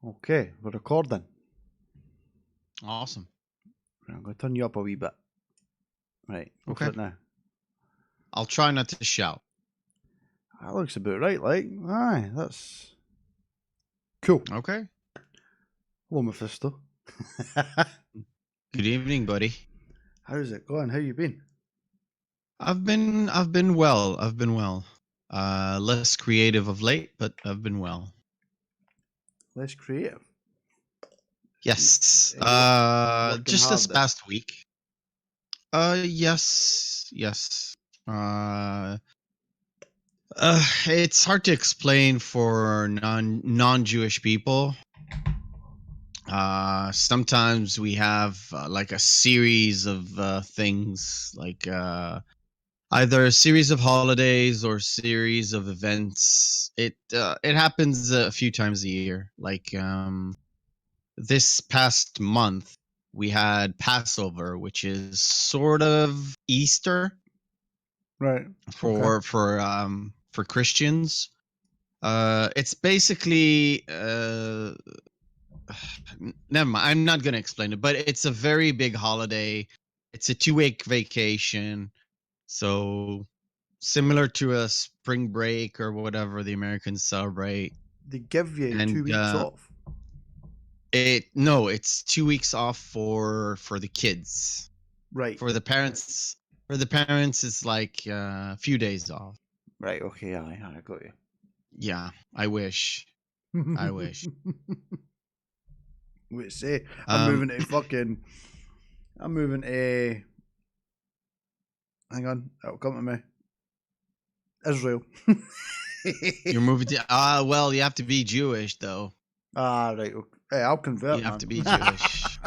Okay, we're recording. Awesome. I'm going to turn you up a wee bit. Right, go for Okay. it now. I'll try not to shout. That looks about right, like. Aye, that's cool. Okay. Hello, Mephisto. Good evening, buddy. How's it going? How you been? I've been well. I've been well. Less creative of late, but I've been well. Less creative. Yes. Working Just this hard then. past week. Yes. Uh, it's hard to explain for non-Jewish people. Sometimes we have like a series of things, like either a series of holidays or series of events. It happens a few times a year. Like this past month, we had Passover, which is sort of Easter Right. Okay. for Christians. It's basically never mind. I'm not gonna explain it, but it's a very big holiday. It's a 2-week vacation, so similar to a spring break or whatever the Americans celebrate. They give you And 2 weeks off. it's 2 weeks off for the kids. Right. For the parents, it's like a few days off. Right. Okay. Aye. I got you. Yeah, I wish. I wish. Wait, say I'm Um, moving to fucking. I'm moving to. Hang on, it'll come to me. Israel. you're moving to well, you have to be Jewish though. Right. Okay. Hey, I'll convert. You have Man. to be Jewish.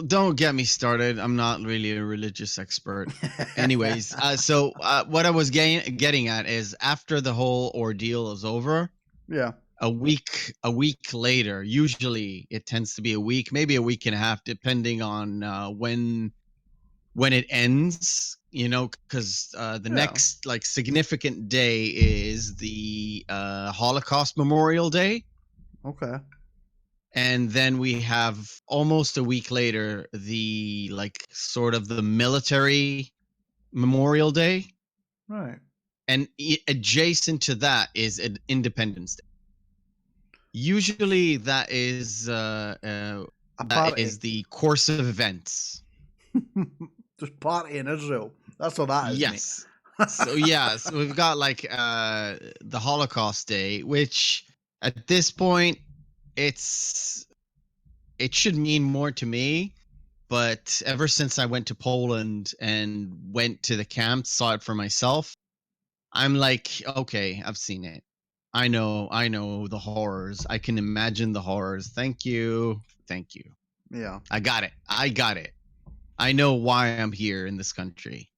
Don't get me started. I'm not really a religious expert. Anyways, so what I was getting at is after the whole ordeal is over, Yeah. a week later, usually it tends to be a week, maybe a week and a half, depending on when it ends. You know, because the next like significant day is the Holocaust Memorial Day. Okay. And then we have almost a week later the like sort of the military Memorial Day, Right. and adjacent to that is an Independence Day. Usually that is A party. the course of events. Just party in Israel. That's all that is, mate. Yes. So we've got like the Holocaust Day, which at this point it should mean more to me. But ever since I went to Poland and went to the camp, saw it for myself, I'm like, okay, I've seen it. I know the horrors. I can imagine the horrors. Thank you. Yeah. I got it. I know why I'm here in this country.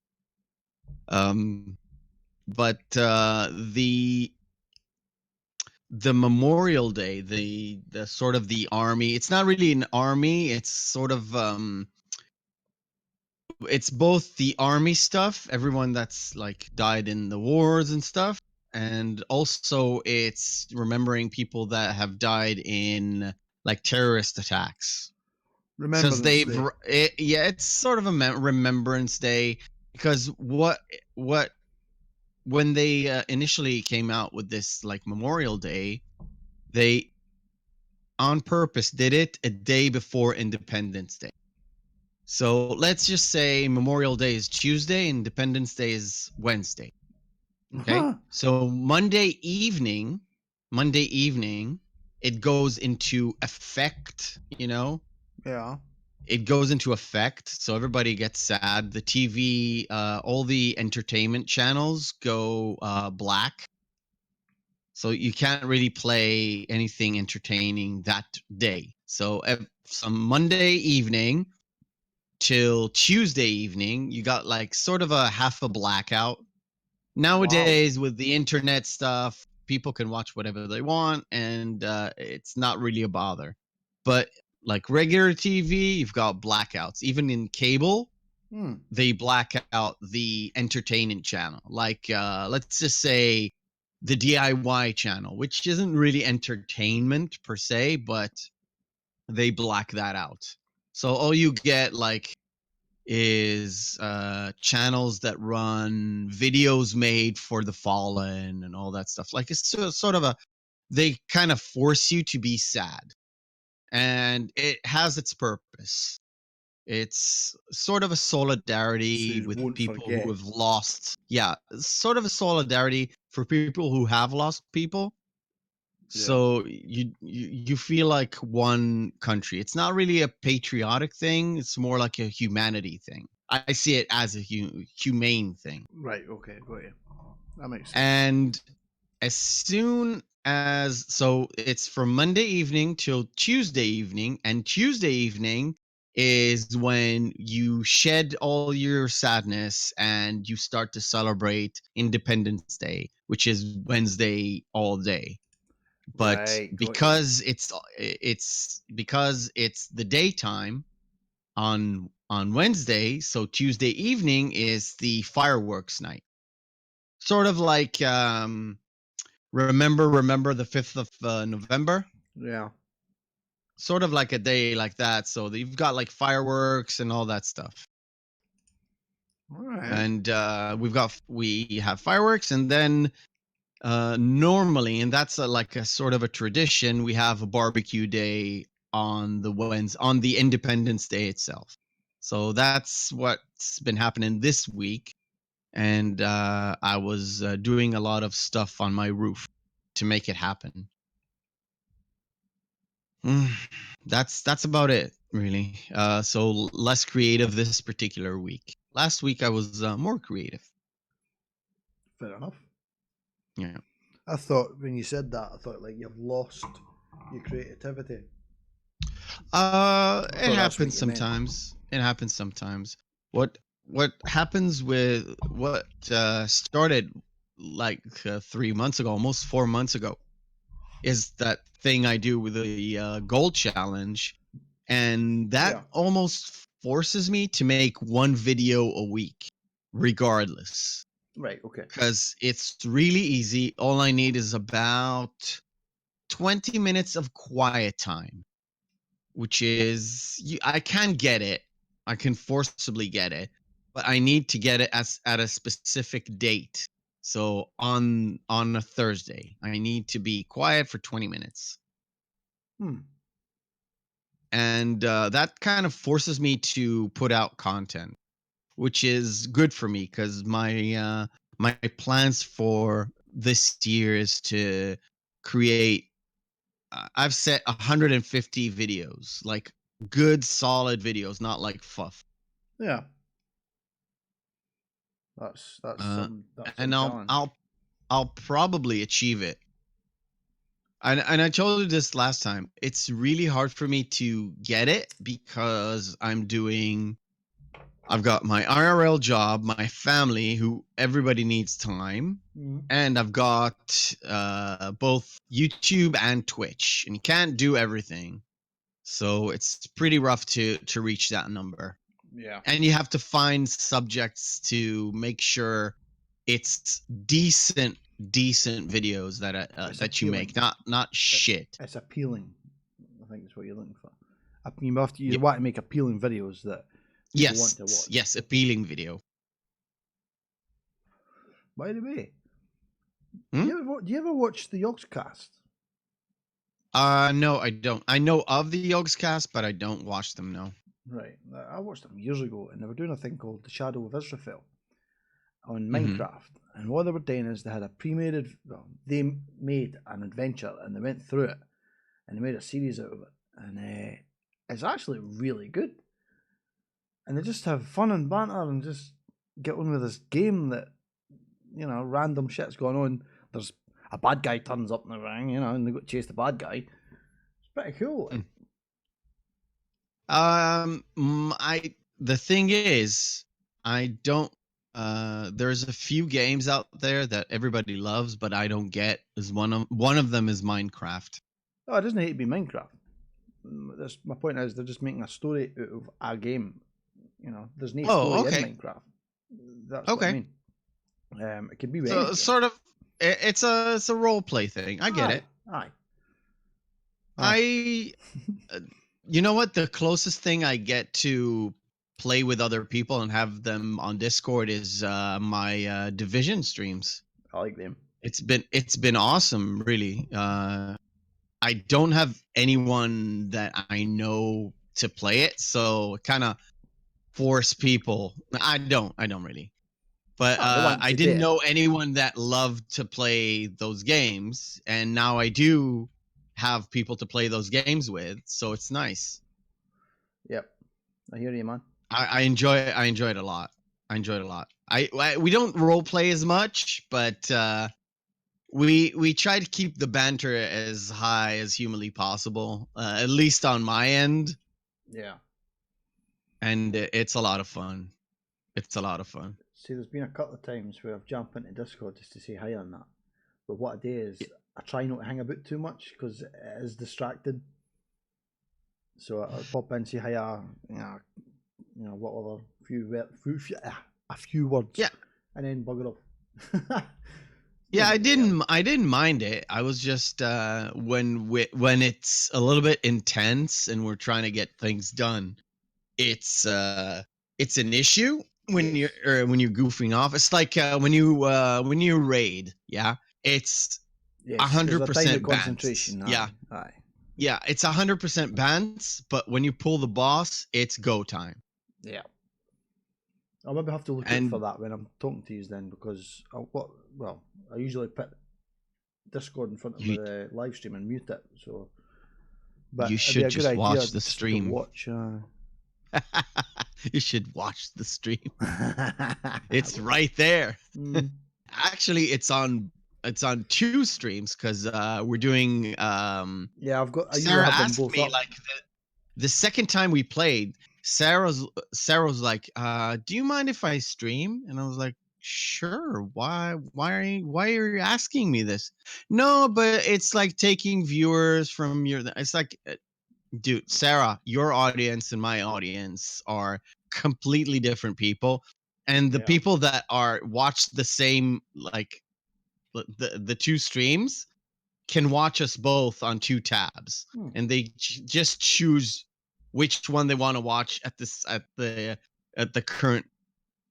But the Memorial Day, the sort of the army. It's not really an army. It's sort of it's both the army stuff, everyone that's like died in the wars and stuff, and also it's remembering people that have died in like terrorist attacks. Because Remembrance Day. it's sort of a remembrance day. Because what when they initially came out with this like Memorial Day, they on purpose did it a day before Independence Day. So let's just say Memorial Day is Tuesday, Independence Day is Wednesday. Okay. So Monday evening, it goes into effect, you know? Yeah. It goes into effect. So everybody gets sad. The TV, all the entertainment channels go black. So you can't really play anything entertaining that day. So some Monday evening till Tuesday evening, you got like sort of a half a blackout. Nowadays, with the internet stuff, people can watch whatever they want, and it's not really a bother. But like regular TV, you've got blackouts. Even in cable, they black out the entertainment channel. Like let's just say the DIY channel, which isn't really entertainment per se, but they black that out. So all you get like is channels that run videos made for the fallen and all that stuff. Like it's sort of a, they kind of force you to be sad, and it has its purpose. It's sort of a So solidarity you with won't people who forget. have lost. Yeah, sort of a solidarity for people who have lost people. Yeah. So you feel like one country. It's not really a patriotic thing. It's more like a humanity thing. I see it as a humane thing. Right. Okay. Got you. That makes sense. And as soon as, so it's from Monday evening till Tuesday evening, and Tuesday evening is when you shed all your sadness and you start to celebrate Independence Day, which is Wednesday all day. But Right. Got you. because it's the daytime on Wednesday, so Tuesday evening is the fireworks night. Sort of like remember the 5th of November? Yeah. Sort of like a day like that. So you've got like fireworks and all that stuff. All right. And we have fireworks, and then normally, and that's like a sort of a tradition, we have a barbecue day on the Independence Day itself. So that's what's been happening this week. And I was doing a lot of stuff on my roof to make it happen. That's about it, really. So less creative this particular week. Last week I was more creative. Fair enough. Yeah. I thought when you said that, I thought like you've lost your creativity. It thought that's what happens you meant. sometimes. It happens sometimes. What happens with what started like 3 months ago, almost 4 months ago, is that thing I do with the gold challenge, and that Yeah. almost forces me to make one video a week, regardless, Right. Okay. because it's really easy. All I need is about 20 minutes of quiet time, which is I can get it. I can forcibly get it, but I need to get it at a specific date. So on a Thursday, I need to be quiet for 20 minutes. And that kind of forces me to put out content, which is good for me because my plans for this year is to create. I've set 150 videos, like good, solid videos, not like fluff. Yeah. That's Uh, some and challenge. I'll probably achieve it. And I told you this last time. It's really hard for me to get it because I've got my IRL job, my family, who everybody needs time, and I've got both YouTube and Twitch, and you can't do everything. So it's pretty rough to reach that number. Yeah. And you have to find subjects to make sure it's decent videos that you make, not shit. It's appealing. I think that's what you're looking for. You Yep. want to make appealing videos that people want to watch. Yes, appealing video. By the way, Hmm? do you ever watch the Hagscast? No, I don't. I know of the Hagscast, but I don't watch them. No. Right. I watched them years ago, and they were doing a thing called the Shadow of Israel on Mhm. Minecraft. And what they were doing is they had a pre-made. Well, they made an adventure, and they went through it, and they made a series out of it, and it's actually really good. And they just have fun and banter, and just get on with this game that random shit's going on. There's a bad guy turns up in the ring, and they got to chase the bad guy. It's pretty cool. The thing is, I don't. There's a few games out there that everybody loves, but I don't get. Is one of them is Minecraft. Oh, it doesn't need to be Minecraft. My point is they're just making a story out of a game. There's no story in Minecraft. That's what I mean. It could be So anything. sort of it's a role play thing. I get it. Aye. I you know what? The closest thing I get to play with other people and have them on Discord is my Division streams. I like them. It's been awesome, really. I don't have anyone that I know to play it, so kind of force people. I don't really. But They want I to do didn't it. know anyone that loved to play those games, and now I do have people to play those games with, so it's nice. Yep. I hear you, man. I enjoy it. I enjoy it a lot. I enjoy it a lot. We don't role play as much, but we try to keep the banter as high as humanly possible, at least on my end. Yeah. And it's a lot of fun. It's a lot of fun. See, there's been a couple of times where I've jumped into Discord just to say hi on that. But what I do is I try not to hang about too much because it is distracting. So I'll pop in, say hi, whatever, a few words. Yeah. And then bugger off. Yeah, I didn't mind it. I was just when it's a little bit intense and we're trying to get things done, it's an issue when Yes. you're goofing off. It's like when you raid, yeah. It's Yes, 100% concentration. bans. Yeah. Aye. Yeah, it's 100% bans, but when you pull the boss, it's go time. Yeah. I'll maybe have to look out for that when I'm talking to you then, because I usually put Discord in front of the live stream and mute it. So, but you should just watch the stream. You should watch the stream. It's right there. Actually, it's on 2 streams because we're doing. Yeah, Sarah asked me like the second time we played. Sarah's like, do you mind if I stream? And I was like, sure. Why are you asking me this? No, but it's like taking viewers from your. It's like, dude, Sarah, your audience and my audience are completely different people, and the people that are watch the same, like the 2 streams can watch us both on 2 tabs, and they just choose which one they want to watch at the current,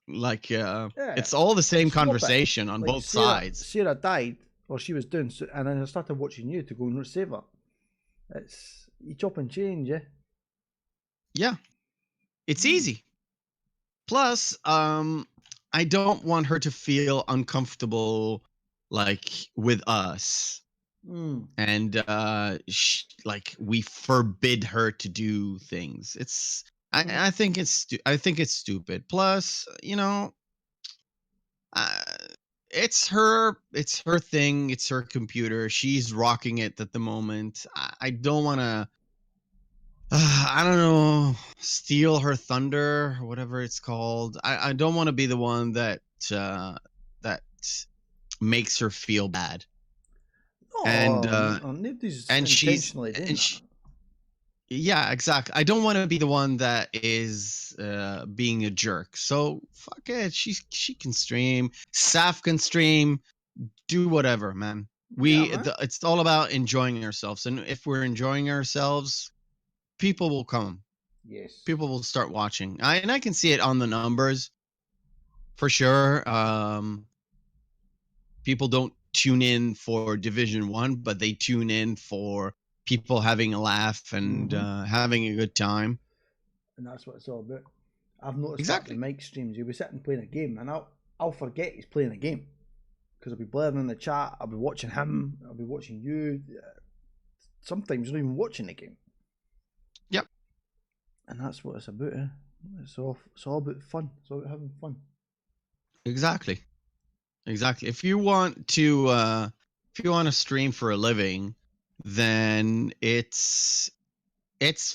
like it's all the same conversation on both sides. Sarah died, or she was doing, and then I started watching you to go and save her. It's you chop and change, yeah. Yeah, it's easy. Plus, I don't want her to feel uncomfortable, like with us. And like we forbid her to do things. It's I think it's stupid. Plus, it's her thing. It's her computer. She's rocking it at the moment. I don't want to. I don't know, steal her thunder or whatever it's called. I don't want to be the one that makes her feel bad. Nobody's intentionally doing that. Yeah, exactly. I don't want to be the one that is being a jerk. So fuck it. She can stream. Ssaph can stream. Do whatever, man. It's all about enjoying ourselves, and if we're enjoying ourselves, people will come. Yes. People will start watching. And I can see it on the numbers for sure. People don't tune in for Division 1, but they tune in for people having a laugh and having a good time. And that's what it's all about. I've noticed that in Mike's streams, he'll be sitting playing a game, and I'll forget he's playing a game because I'll be blaring in the chat. I'll be watching him. I'll be watching you. Sometimes you're not even watching the game. Yep. And that's what it's about. It's all about fun. It's all about having fun. Exactly. If you want to stream for a living, then it's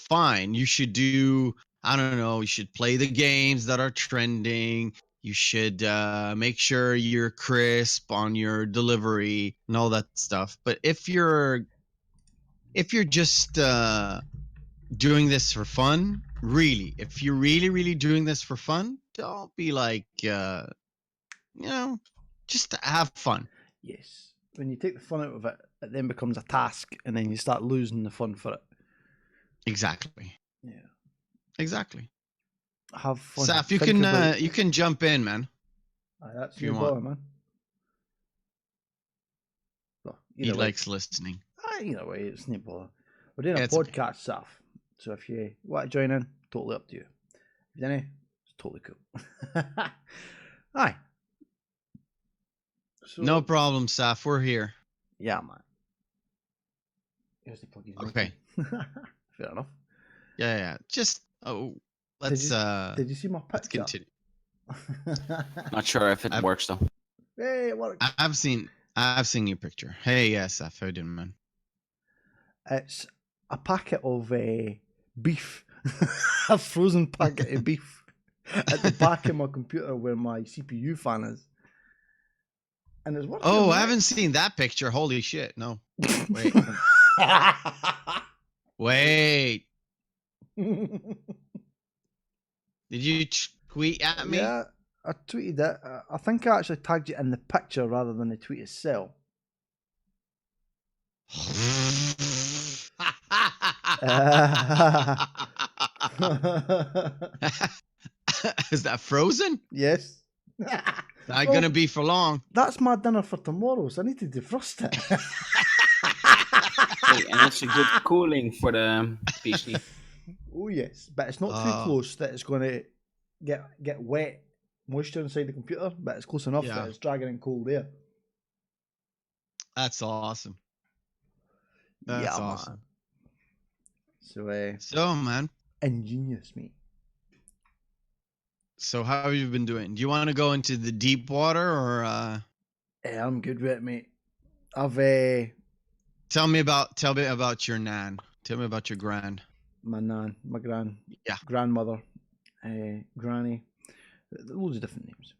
fine. You should do, I don't know, you should play the games that are trending. You should make sure you're crisp on your delivery and all that stuff. But if you're just doing this for fun, really, if you're really doing this for fun, don't be like just have fun. Yes. When you take the fun out of it, it then becomes a task, and then you start losing the fun for it. Exactly. Yeah. Exactly. Have fun. Ssaph, you can jump in, man. Aye, that's if you no want. bother, man. Well, He likes listening. Either way, it's no bother. We're doing a It's okay. podcast, Ssaph. So if you want to join in, totally up to you. If you didn't, it's totally cool. Aye. So, No problem, Ssaph. We're here. Yeah, man. Here's the plug. Okay. Fair enough. Yeah. Just let's Did you see my let's picture? continue. Not sure if it works though. Hey, it works. I've seen your picture. Hey, yes, Ssaph, how you doing, man? It's a packet of beef, a frozen packet of beef at the back of my computer where my CPU fan is. And it's working. Oh, I haven't seen that picture. Holy shit. No. Wait. Wait. Did you tweet at me? Yeah, I tweeted it. I think I actually tagged you in the picture rather than the tweet itself. Is that frozen? Yes. Not gonna be for long. That's my dinner for tomorrow, so I need to defrost it. Hey, and it's a good cooling for the PC. Oh yes, but it's not too close that it's going to get wet moisture inside the computer, but it's close enough that it's dragging in cold air. That's awesome. That's awesome. Man. So man, ingenious, mate. So how have you been doing? Do you want to go into the deep water or? Yeah, I'm good with it, mate. I've Tell me about your nan. Tell me about your gran. My nan, my grandmother, granny, loads of different names.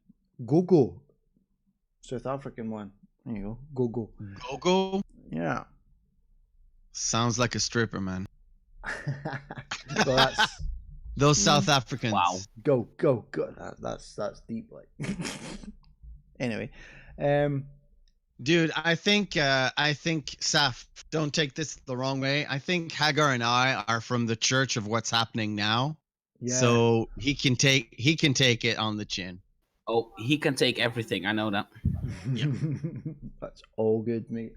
Gogo, South African one. There you go, Gogo. Gogo. Yeah. Sounds like a stripper, man. Well, that's those South Africans. Wow. Go. That's deep, like. Anyway, dude, I think Ssaph, don't take this the wrong way. I think Hagar and I are from the church of what's happening now. Yeah. So he can take it on the chin. Oh, he can take everything. I know that. Yeah. That's all good, mate.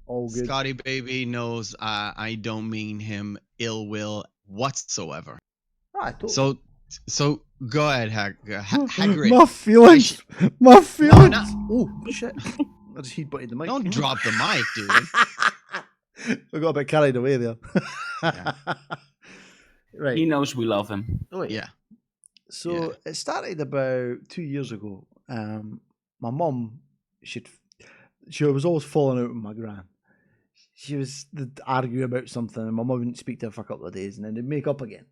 All good. Scotty baby knows I don't mean him ill will whatsoever. Totally. So go ahead, Hagrid. My feelings. My feelings. No. Oh shit! I just heat-butted the mic. Don't drop the mic, dude. I got a bit carried away there. Yeah. Right. He knows we love him. Oh yeah. So it started about 2 years ago. My mum, she was always falling out with my gran. She was arguing about something, and my mum wouldn't speak to her for a couple of days, and then they'd make up again.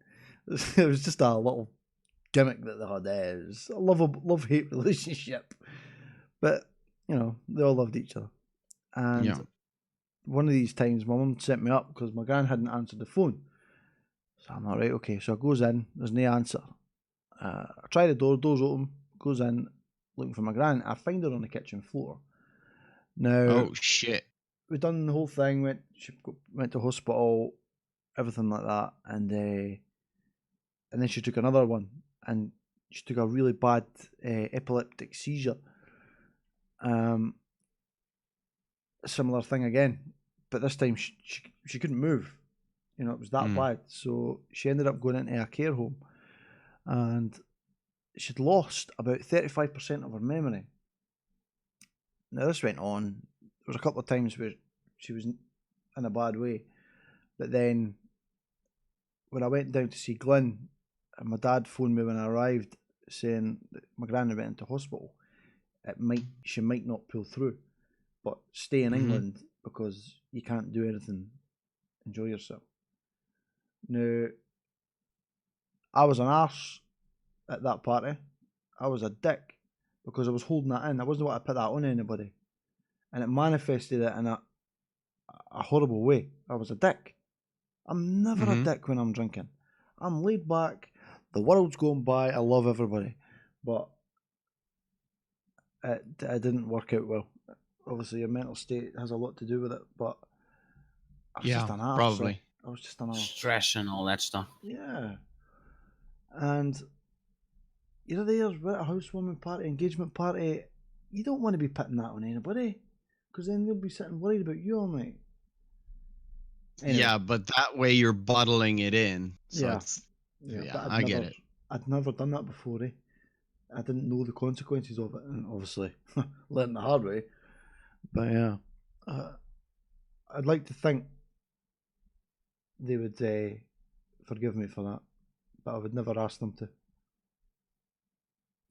It was just a little gimmick that they had there. It was a love-hate relationship. But, you know, they all loved each other. And one of these times, my mum sent me up because my gran hadn't answered the phone. So I'm like, right, okay. So I goes in, there's no answer. I try the door's open, goes in, looking for my gran. I find her on the kitchen floor. Now, oh, shit. We done the whole thing, went to hospital, everything like that. And then she took another one, and she took a really bad epileptic seizure. Similar thing again, but this time she couldn't move. You know, it was that bad. So she ended up going into a care home, and she'd lost about 35% of her memory. Now this went on. There was a couple of times where she was in a bad way, but then when I went down to see Glenn, and my dad phoned me when I arrived saying that my granny went into hospital. She might not pull through, but stay in England because you can't do anything. Enjoy yourself. Now, I was an arse at that party. I was a dick because I was holding that in. I wasn't want to put that on anybody, and it manifested it in a horrible way. I was a dick. I'm never a dick when I'm drinking. I'm laid back. The world's going by. I love everybody, but it didn't work out well. obviously your mental state has a lot to do with it. But I was Yeah, just an arse. probably. I was just an arse. Stress and all that stuff. Yeah. And there's a housewarming party, engagement party. You don't want to be putting that on anybody, because then they'll be sitting worried about you all night. Anyway, Yeah, but that way you're bottling it in. So Yeah. it's but I get it. I'd never done that before. I didn't know the consequences of it, and obviously learned the hard way. But yeah, I'd like to think they would forgive me for that, but I would never ask them to.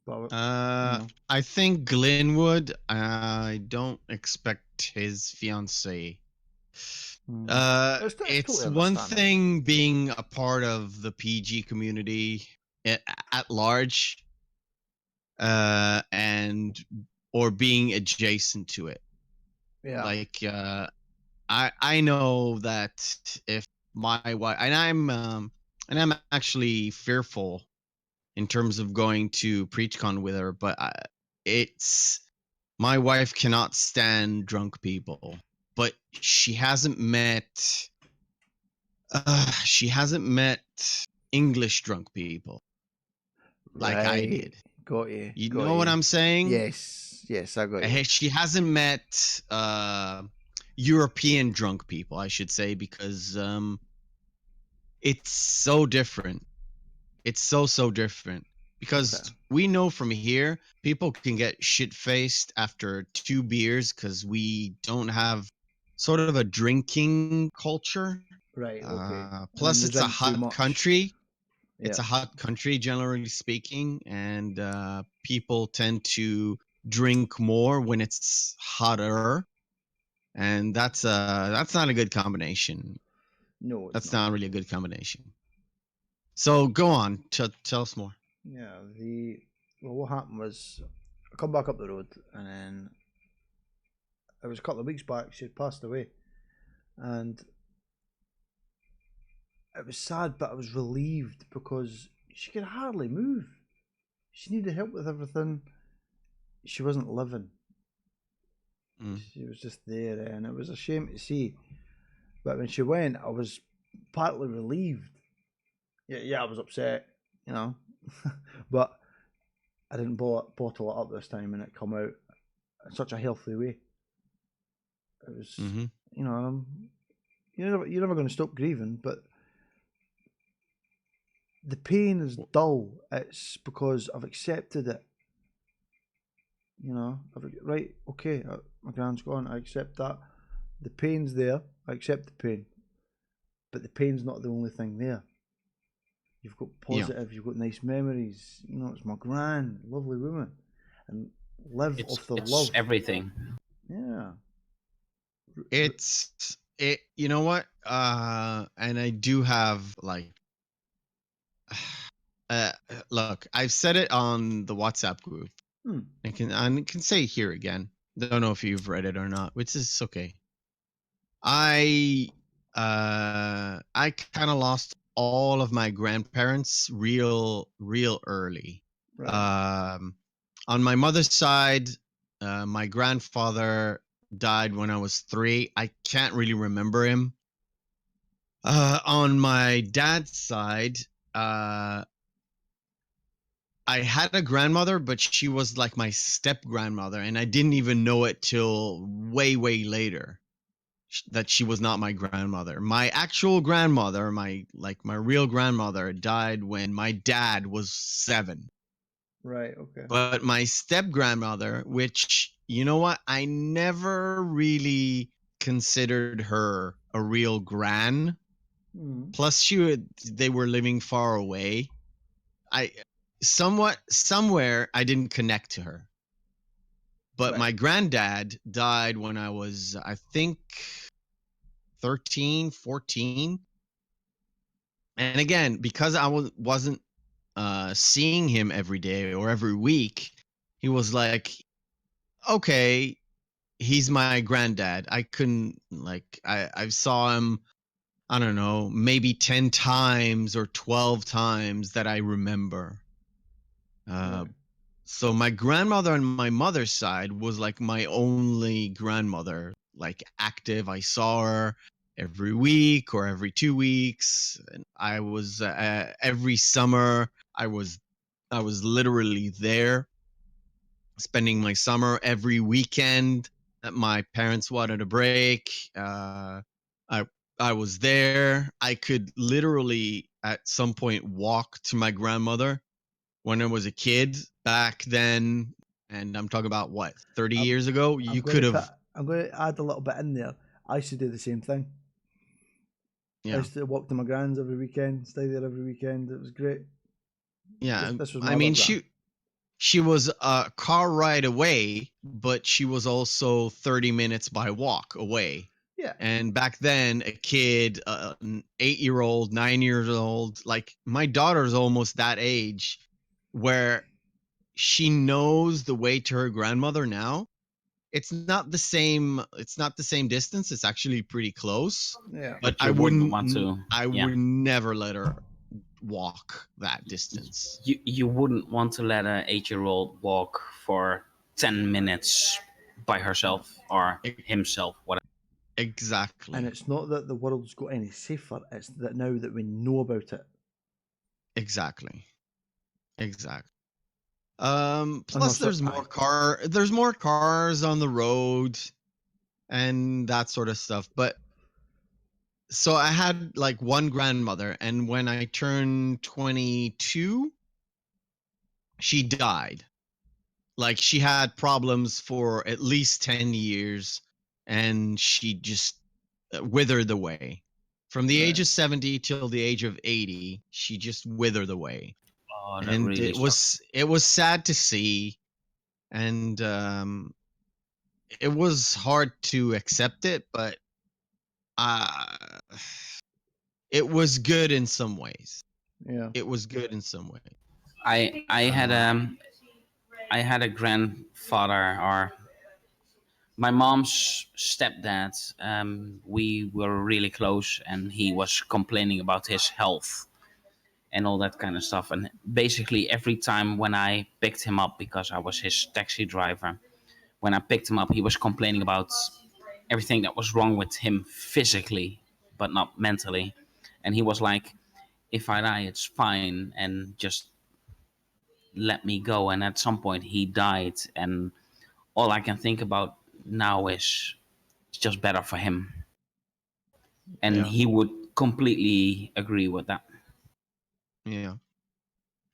But I think Glenwood. I don't expect his fiance. It's It's totally one understandable. thing being a part of the PG community at large, and or being adjacent to it. Yeah. Like I know that if my wife and I'm actually fearful in terms of going to PreachCon with her, but it's my wife cannot stand drunk people, but she hasn't met English drunk people like I Right. did. Got you. You Got know what you. I'm saying? Yes, I got you. She hasn't met European drunk people, I should say, because it's so different. It's so different. Because Okay. we know from here, people can get shit faced after 2 beers because we don't have sort of a drinking culture. Right. Okay. Plus, And they it's a drink too hot much. country. Yeah. It's a hot country, generally speaking, and people tend to drink more when it's hotter, and that's not a good combination. No, it's That's not. not really a good combination. So go on, tell us more. Yeah. What happened was I come back up the road, and then it was a couple of weeks back. She had passed away, and it was sad, but I was relieved because she could hardly move. She needed help with everything. She wasn't living. She was just there, and it was a shame to see. But when she went, I was partly relieved. Yeah, I was upset, but I didn't bottle it up this time, and it come out in such a healthy way. It was, you're never going to stop grieving, but the pain is dull. It's because I've accepted it. Right, okay, my grand's gone. I accept that. The pain's there. I accept the pain, but the pain's not the only thing there. You've got positive. You've got nice memories. It's my gran, lovely woman, and live off the love. It's everything. Yeah. It's it. You know what? And I do have like. Look, I've said it on the WhatsApp group. I can say it here again. Don't know if you've read it or not, which is okay. I kind of lost all of my grandparents real early. Right. On my mother's side, my grandfather died when I was 3. I can't really remember him. On my dad's side, I had a grandmother, but she was like my step grandmother, and I didn't even know it till way later that she was not my grandmother. My actual grandmother, my real grandmother, died when my dad was 7. Right. Okay. But my step grandmother, which you know what, I never really considered her a real gran. Plus, they were living far away. Somewhere I didn't connect to her. But my granddad died when I was, I think, 13, 14. And again, because I wasn't seeing him every day or every week, he was like, okay, he's my granddad. I couldn't, I saw him, I don't know, maybe 10 times or 12 times that I remember. So my grandmother on my mother's side was like my only grandmother, like active. I saw her every week or every 2 weeks, and I was every summer. I was literally there, spending my summer every weekend that my parents wanted a break. I I was there. I could literally at some point walk to my grandmother when I was a kid back then, and I'm talking about what, 30 I'm, years ago. I'm You going could to put. have, I'm going to add a little bit in there. I used to do the same thing. I yeah, used to walk to my grand's every weekend, stay there every weekend. It was great. yeah. This was my I other mean, grand. she was a car ride away, but she was also 30 minutes by walk away. Yeah. And back then, a kid, an 8-year-old, 9 years old, like my daughter's almost that age, where she knows the way to her grandmother now. It's not the same. It's not the same distance. It's actually pretty close. Yeah. But But you wouldn't want to. I Yeah. would never let her walk that distance. You wouldn't want to let an 8-year-old walk for 10 minutes by herself or E- himself, whatever. Exactly. And it's not that the world's got any safer, it's that now that we know about it. Exactly. Exactly. And Plus there's more cars on the road and that sort of stuff. But so I had like one grandmother, and when I turned 22, she died. Like she had problems for at least 10 years, and she just withered away. From the age Right. of 70 till the age of 80, she just withered away. Oh, that And really sucks. it was sad to see, and it was hard to accept it, but uh it was good in some ways. Yeah. It was good in some way. I had I had a grandfather, or my mom's stepdad. We were really close, and he was complaining about his health and all that kind of stuff. And basically, every time when I picked him up, because I was his taxi driver, when I picked him up, he was complaining about everything that was wrong with him physically, but not mentally. And he was like, "If I die, it's fine, and just let me go." And at some point, he died, and all I can think about now is it's just better for him. And Yeah. he would completely agree with that. Yeah.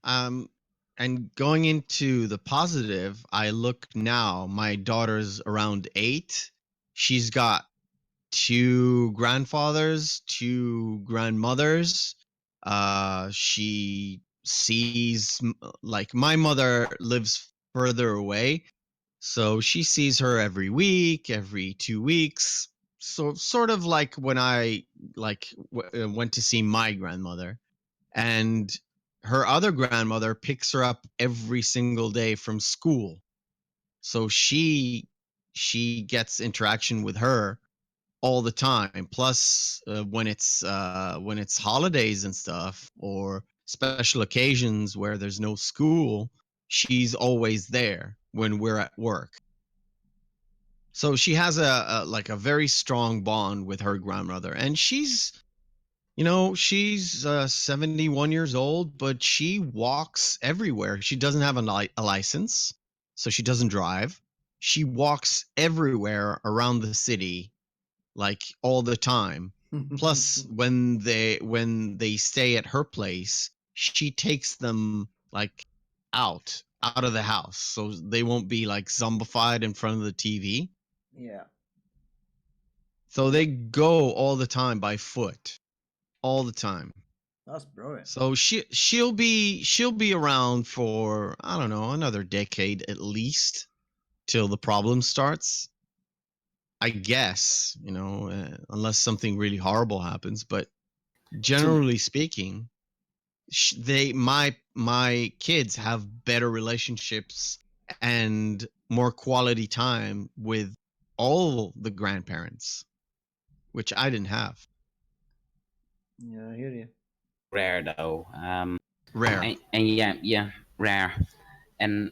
Um, and going into the positive, I look now, my daughter's around 8. She's got 2 grandfathers, 2 grandmothers. She sees, like, my mother lives further away, so she sees her every week, every 2 weeks. So sort of like when I went to see my grandmother, and her other grandmother picks her up every single day from school. So she gets interaction with her all the time. Plus, when it's holidays and stuff, or special occasions where there's no school, she's always there when we're at work. So she has a like a very strong bond with her grandmother, and she's 71 years old, but she walks everywhere. She doesn't have a license, so she doesn't drive. She walks everywhere around the city, like all the time. Plus, when they stay at her place, she takes them like out of the house, so they won't be like zombified in front of the TV. Yeah. So they go all the time by foot, all the time. That's brilliant. So she'll be around for, I don't know, another decade at least, till the problem starts. I guess, unless something really horrible happens. But To generally speaking, my kids have better relationships and more quality time with all the grandparents, which I didn't have. Yeah, I hear you. rare though. Rare. And yeah, rare. And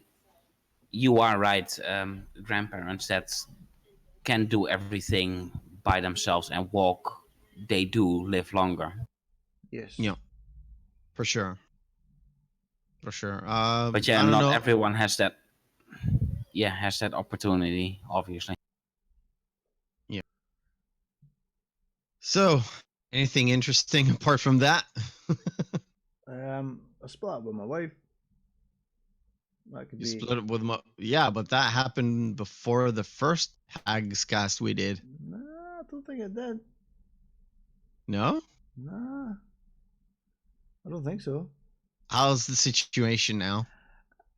you are right. Grandparents that can do everything by themselves and walk, they do live longer. Yes. Yeah, for sure. For sure. But yeah, I don't not know. everyone has that. Yeah, has that opportunity. Obviously. Yeah. So, anything interesting apart from that? I split up with my wife. That could You be. split up with yeah, but that happened before the first Hagscast we did. Nah, I don't think it did. No? Nah, I don't think so. How's the situation now?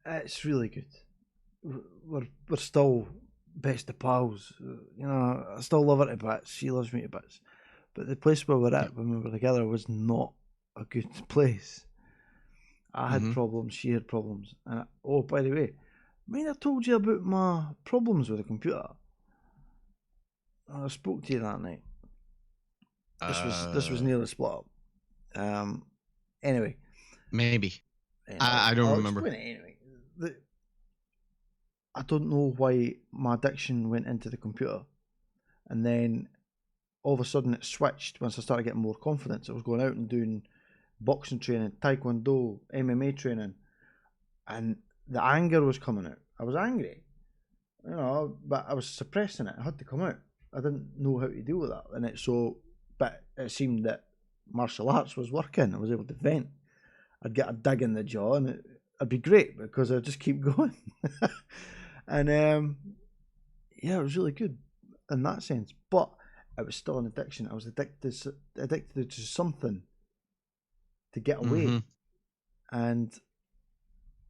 It's really good. We're still best of pals. You know, I still love her to bits. She loves me to bits. But the place where we're at when we were together was not a good place. I had problems. She had problems. And oh, by the way, I told you about my problems with the computer. I spoke to you that night. This was near the split up. Anyway, Maybe. I don't I'll remember. explain it anyway. I don't know why my addiction went into the computer, and then all of a sudden it switched once I started getting more confidence. I was going out and doing boxing training, taekwondo, MMA training, and the anger was coming out. I was angry, you know, but I was suppressing it. It had to come out. I didn't know how to deal with that, but it seemed that martial arts was working. I was able to vent. I'd get a dig in the jaw, and it'd be great because I'd just keep going. And yeah, it was really good in that sense. But it was still an addiction. I was addicted to something to get away. And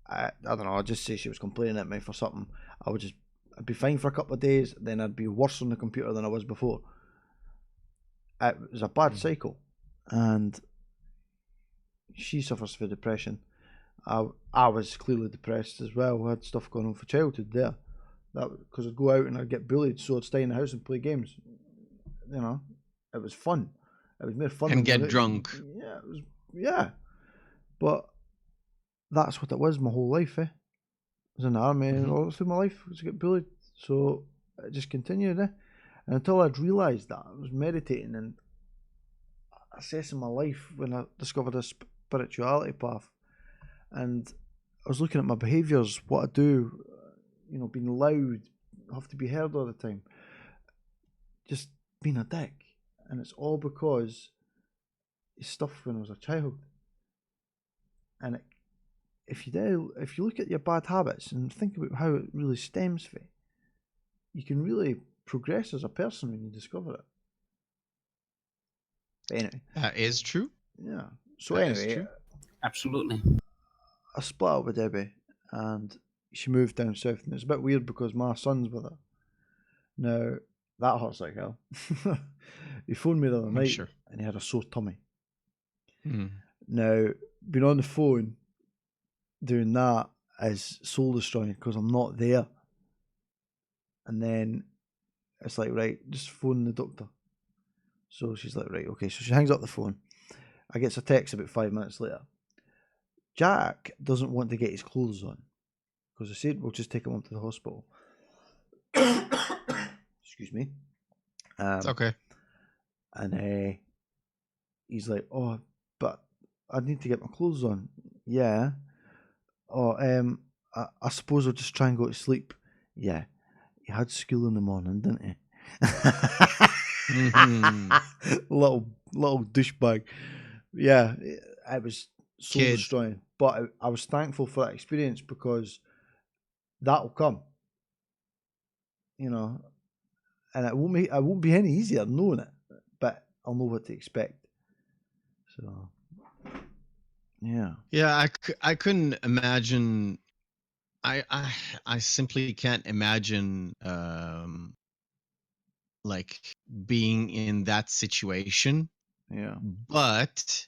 I don't know. I'd just say she was complaining at me for something. I'd be fine for a couple of days, then I'd be worse on the computer than I was before. It was a bad cycle, and she suffers from depression. I was clearly depressed as well. I had stuff going on for childhood there. That because I'd go out and I'd get bullied, so I'd stay in the house and play games. You know, it was fun. It was more fun And than get drunk. Yeah, it was. Yeah, but that's what it was my whole life. I was in the army all through my life. I was to get bullied, so it just continued. And until I'd realised that, I was meditating and assessing my life when I discovered a spirituality path, and I was looking at my behaviours, what I do, you know, being loud, have to be heard all the time, just being a dick, and it's all because of stuff when I was a child. And if you look at your bad habits and think about how it really stems from, you can really progress as a person when you discover it. But anyway, that is true. Yeah. So that anyway, absolutely. I split up with Debbie, and she moved down south, and it's a bit weird because my son's with her. Now that hurts like hell. He phoned me the other night, and he had a sore tummy. Now, being on the phone doing that is soul destroying because I'm not there. And then it's like, right, just phone the doctor. So she's like, right, okay. So she hangs up the phone. I get a text about 5 minutes later. Jack doesn't want to get his clothes on because I said we'll just take him up to the hospital. Excuse me. It's okay. And he's like, oh, but I need to get my clothes on. Yeah. Oh, I suppose I'll just try and go to sleep. Yeah. He had school in the morning, didn't he? Little douchebag. Yeah, it was soul destroying. But I was thankful for that experience because that'll come. You know, and it won't be any easier knowing it, but I'll know what to expect. So, yeah. Yeah, I couldn't imagine. I simply can't imagine like being in that situation. Yeah. But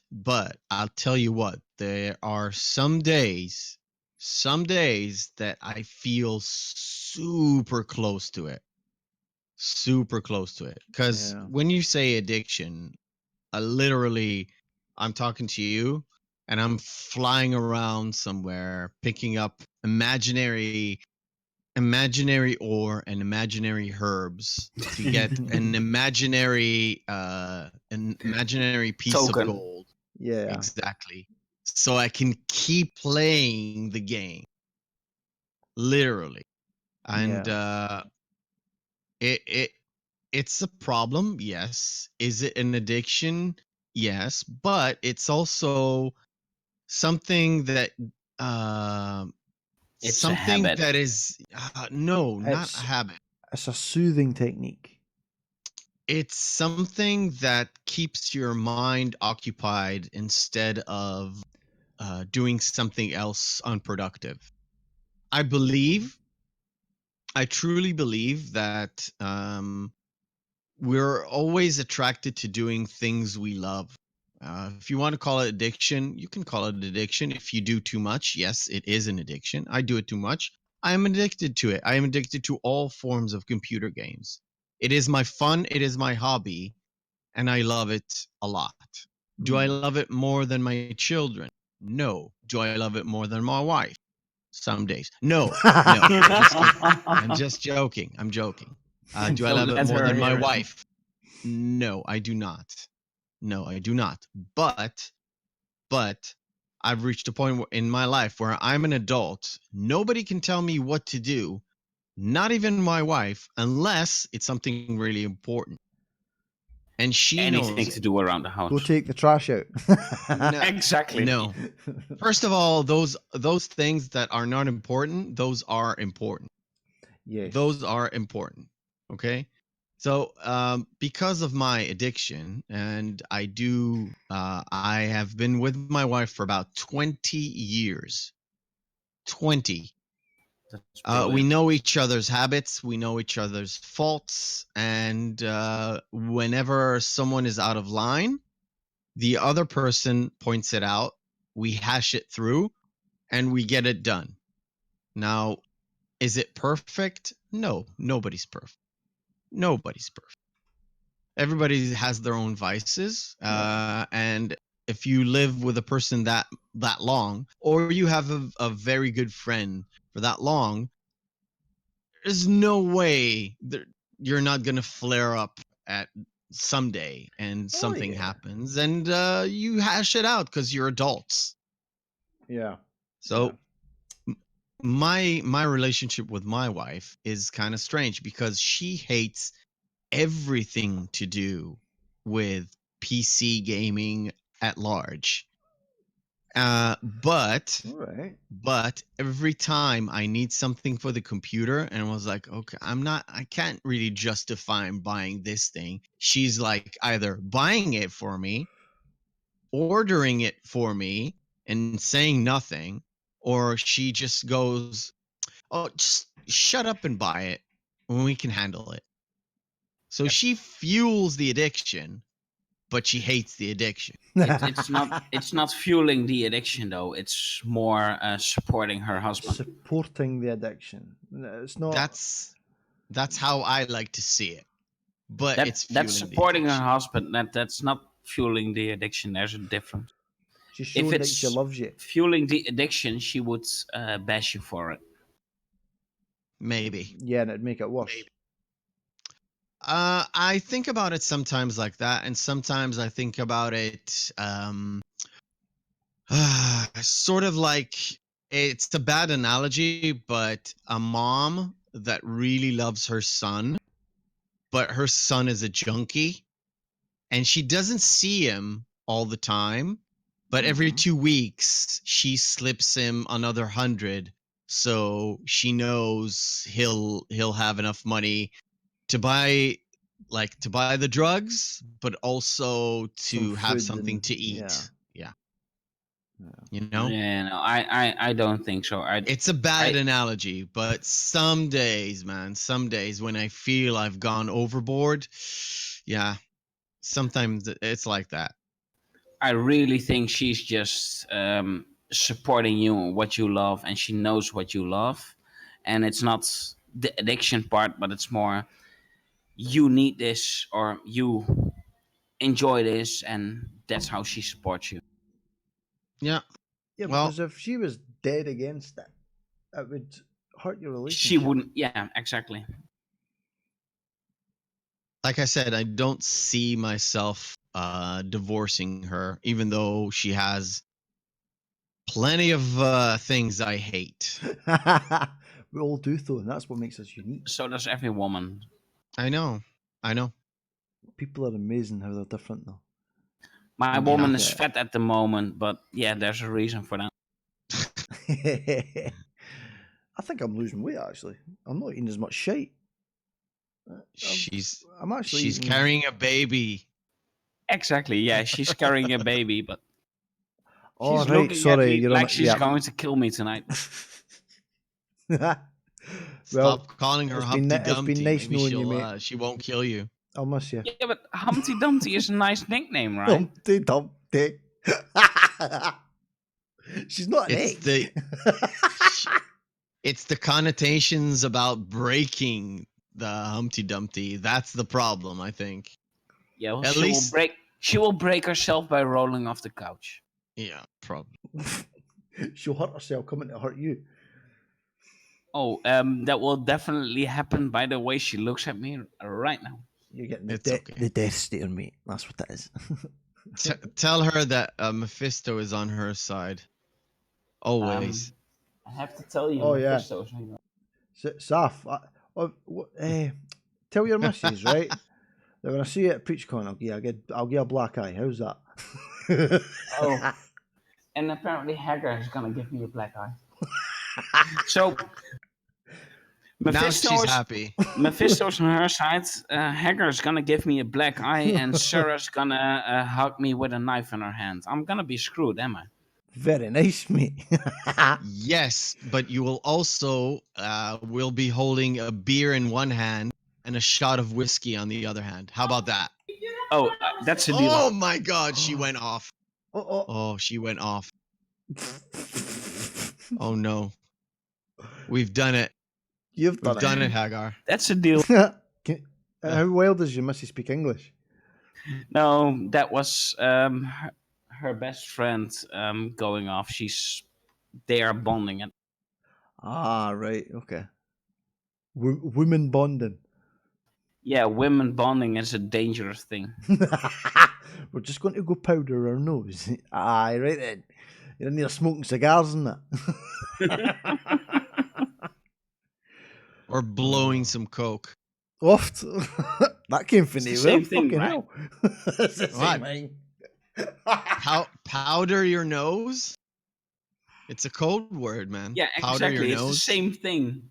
I'll tell you what, there are some days that I feel super close to it. Super close to it. Because when you say addiction, I'm talking to you and I'm flying around somewhere, picking up imaginary imaginary ore and imaginary herbs to get an imaginary piece of Token. gold. Yeah. Exactly. So I can keep playing the game. Literally. And it's a problem, yes. Is it an addiction? Yes, but it's also something that It's a something habit. that is no, not a It's habit. it's a soothing technique. It's something that keeps your mind occupied instead of doing something else unproductive. I believe, I truly believe that we're always attracted to doing things we love. If you want to call it addiction, you can call it addiction. If you do too much, yes, it is an addiction. I do it too much. I am addicted to it. I am addicted to all forms of computer games. It is my fun, it is my hobby, and I love it a lot. Do I love it more than my children? No. Do I love it more than my wife? Some days. No, no. I'm just kidding. I'm just joking. I'm joking. Do I Don't love it let more her than my hear it. wife? No, I do not. No, I do not. But I've reached a point in my life where I'm an adult. Nobody can tell me what to do, not even my wife, unless it's something really important. And she knows Anything it. to do around the house. Go take the trash out. No, Exactly. no. First of all, those things that are not important, those are important. Yes. Those are important. Okay. So, because of my addiction, and I have been with my wife for about 20 years. 20. That's We brilliant. know each other's habits, we know each other's faults, and whenever someone is out of line, the other person points it out, we hash it through, and we get it done. Now, is it perfect? No, nobody's perfect. Nobody's perfect. Everybody has their own vices, and if you live with a person that long, or you have a very good friend for that long, there's no way that you're not gonna flare up at someday, and something yeah. happens, and you hash it out because you're adults. Yeah. So my relationship with my wife is kind of strange because she hates everything to do with PC gaming at large. But All right. every time I need something for the computer and I was like, okay, I can't really justify buying this thing. She's like either buying it for me, ordering it for me, and saying nothing, or she just goes, oh, just shut up and buy it when we can handle it. So she fuels the addiction, but she hates the addiction. It's not fueling the addiction though. It's more supporting her husband. Supporting the addiction. It's not. That's how I like to see it. But it's That's fueling the supporting her addiction. husband. That's not fueling the addiction. There's a difference. She's If showing that she it's loves you. fueling the addiction, she would bash you for it. Maybe. Yeah, and it'd make it worse. I think about it sometimes like that, and sometimes I think about it sort of like, it's a bad analogy, but a mom that really loves her son, but her son is a junkie, and she doesn't see him all the time, but every 2 weeks she slips him another 100, so she knows he'll have enough money to buy the drugs, but also Some to have food something and to yeah. eat. Yeah. You know? Yeah, no, I don't think so. It's a bad I analogy, but some days, man, some days when I feel I've gone overboard, yeah, sometimes it's like that. I really think she's just supporting you on what you love, and she knows what you love, and it's not the addiction part, but it's more you need this or you enjoy this, and that's how she supports you. Yeah. Yeah, Well, because if she was dead against it, it would hurt your relationship. She wouldn't. Yeah, exactly. Like I said, I don't see myself divorcing her, even though she has plenty of things I hate. We all do, though, and that's what makes us unique. So does every woman. I know. People are amazing how they're different, though. My Yeah. woman is fat at the moment, but yeah, there's a reason for that. I think I'm losing weight, actually. I'm not eating as much shite. She's I'm actually she's eating... carrying a baby. Exactly. Yeah, she's carrying a baby, but Oh, she's right, looking sorry. at me You're like on, she's going to kill me tonight. Well, Stop calling her it's Humpty been Dumpty. nice Maybe knowing you, mate. she won't kill you. I'll miss you. Yeah, but Humpty Dumpty is a nice nickname, right? Humpty Dumpty. She's not an It's egg. It's the connotations about breaking the Humpty Dumpty. That's the problem, I think. Yeah, well, At she least- will break. She will break herself by rolling off the couch. Yeah, probably. She'll hurt herself coming to hurt you. Oh, that will definitely happen by the way she looks at me right now. You're getting It's okay. the death stare, mate. That's what that is. Tell her that Mephisto is on her side. Always. I have to tell you, Oh, yeah. Mephisto's on your- Ssaph, tell your missus, right? That when I see you at PreachCon, I'll get a black eye. How's that? Oh, and apparently Hagar is gonna give me a black eye. So Now Mephisto she's is, happy. Mephisto's on her side. Hagar's gonna give me a black eye, and Sarah's gonna hug me with a knife in her hand. I'm gonna be screwed, am I? Very nice, mate. Yes, but you will also will be holding a beer in one hand and a shot of whiskey on the other hand. How about that? Oh, that's a deal. Oh my God, she went off. Oh. Oh, she went off. Oh no, we've done it. You've We've done it, Hagar. That's a deal. How well does your missus speak English? No, that was her best friend going off. They are bonding it. Ah, right. Okay. Women bonding. Yeah, women bonding is a dangerous thing. We're just going to go powder our nose. Aye, right then. You're in there smoking cigars and that. Or blowing some coke. Oft. That came from It's the nowhere. same thing, Fucking right? hell. It's the same What? thing. Powder your nose? It's a code word, man. Yeah, Powder exactly. your It's the nose. same thing.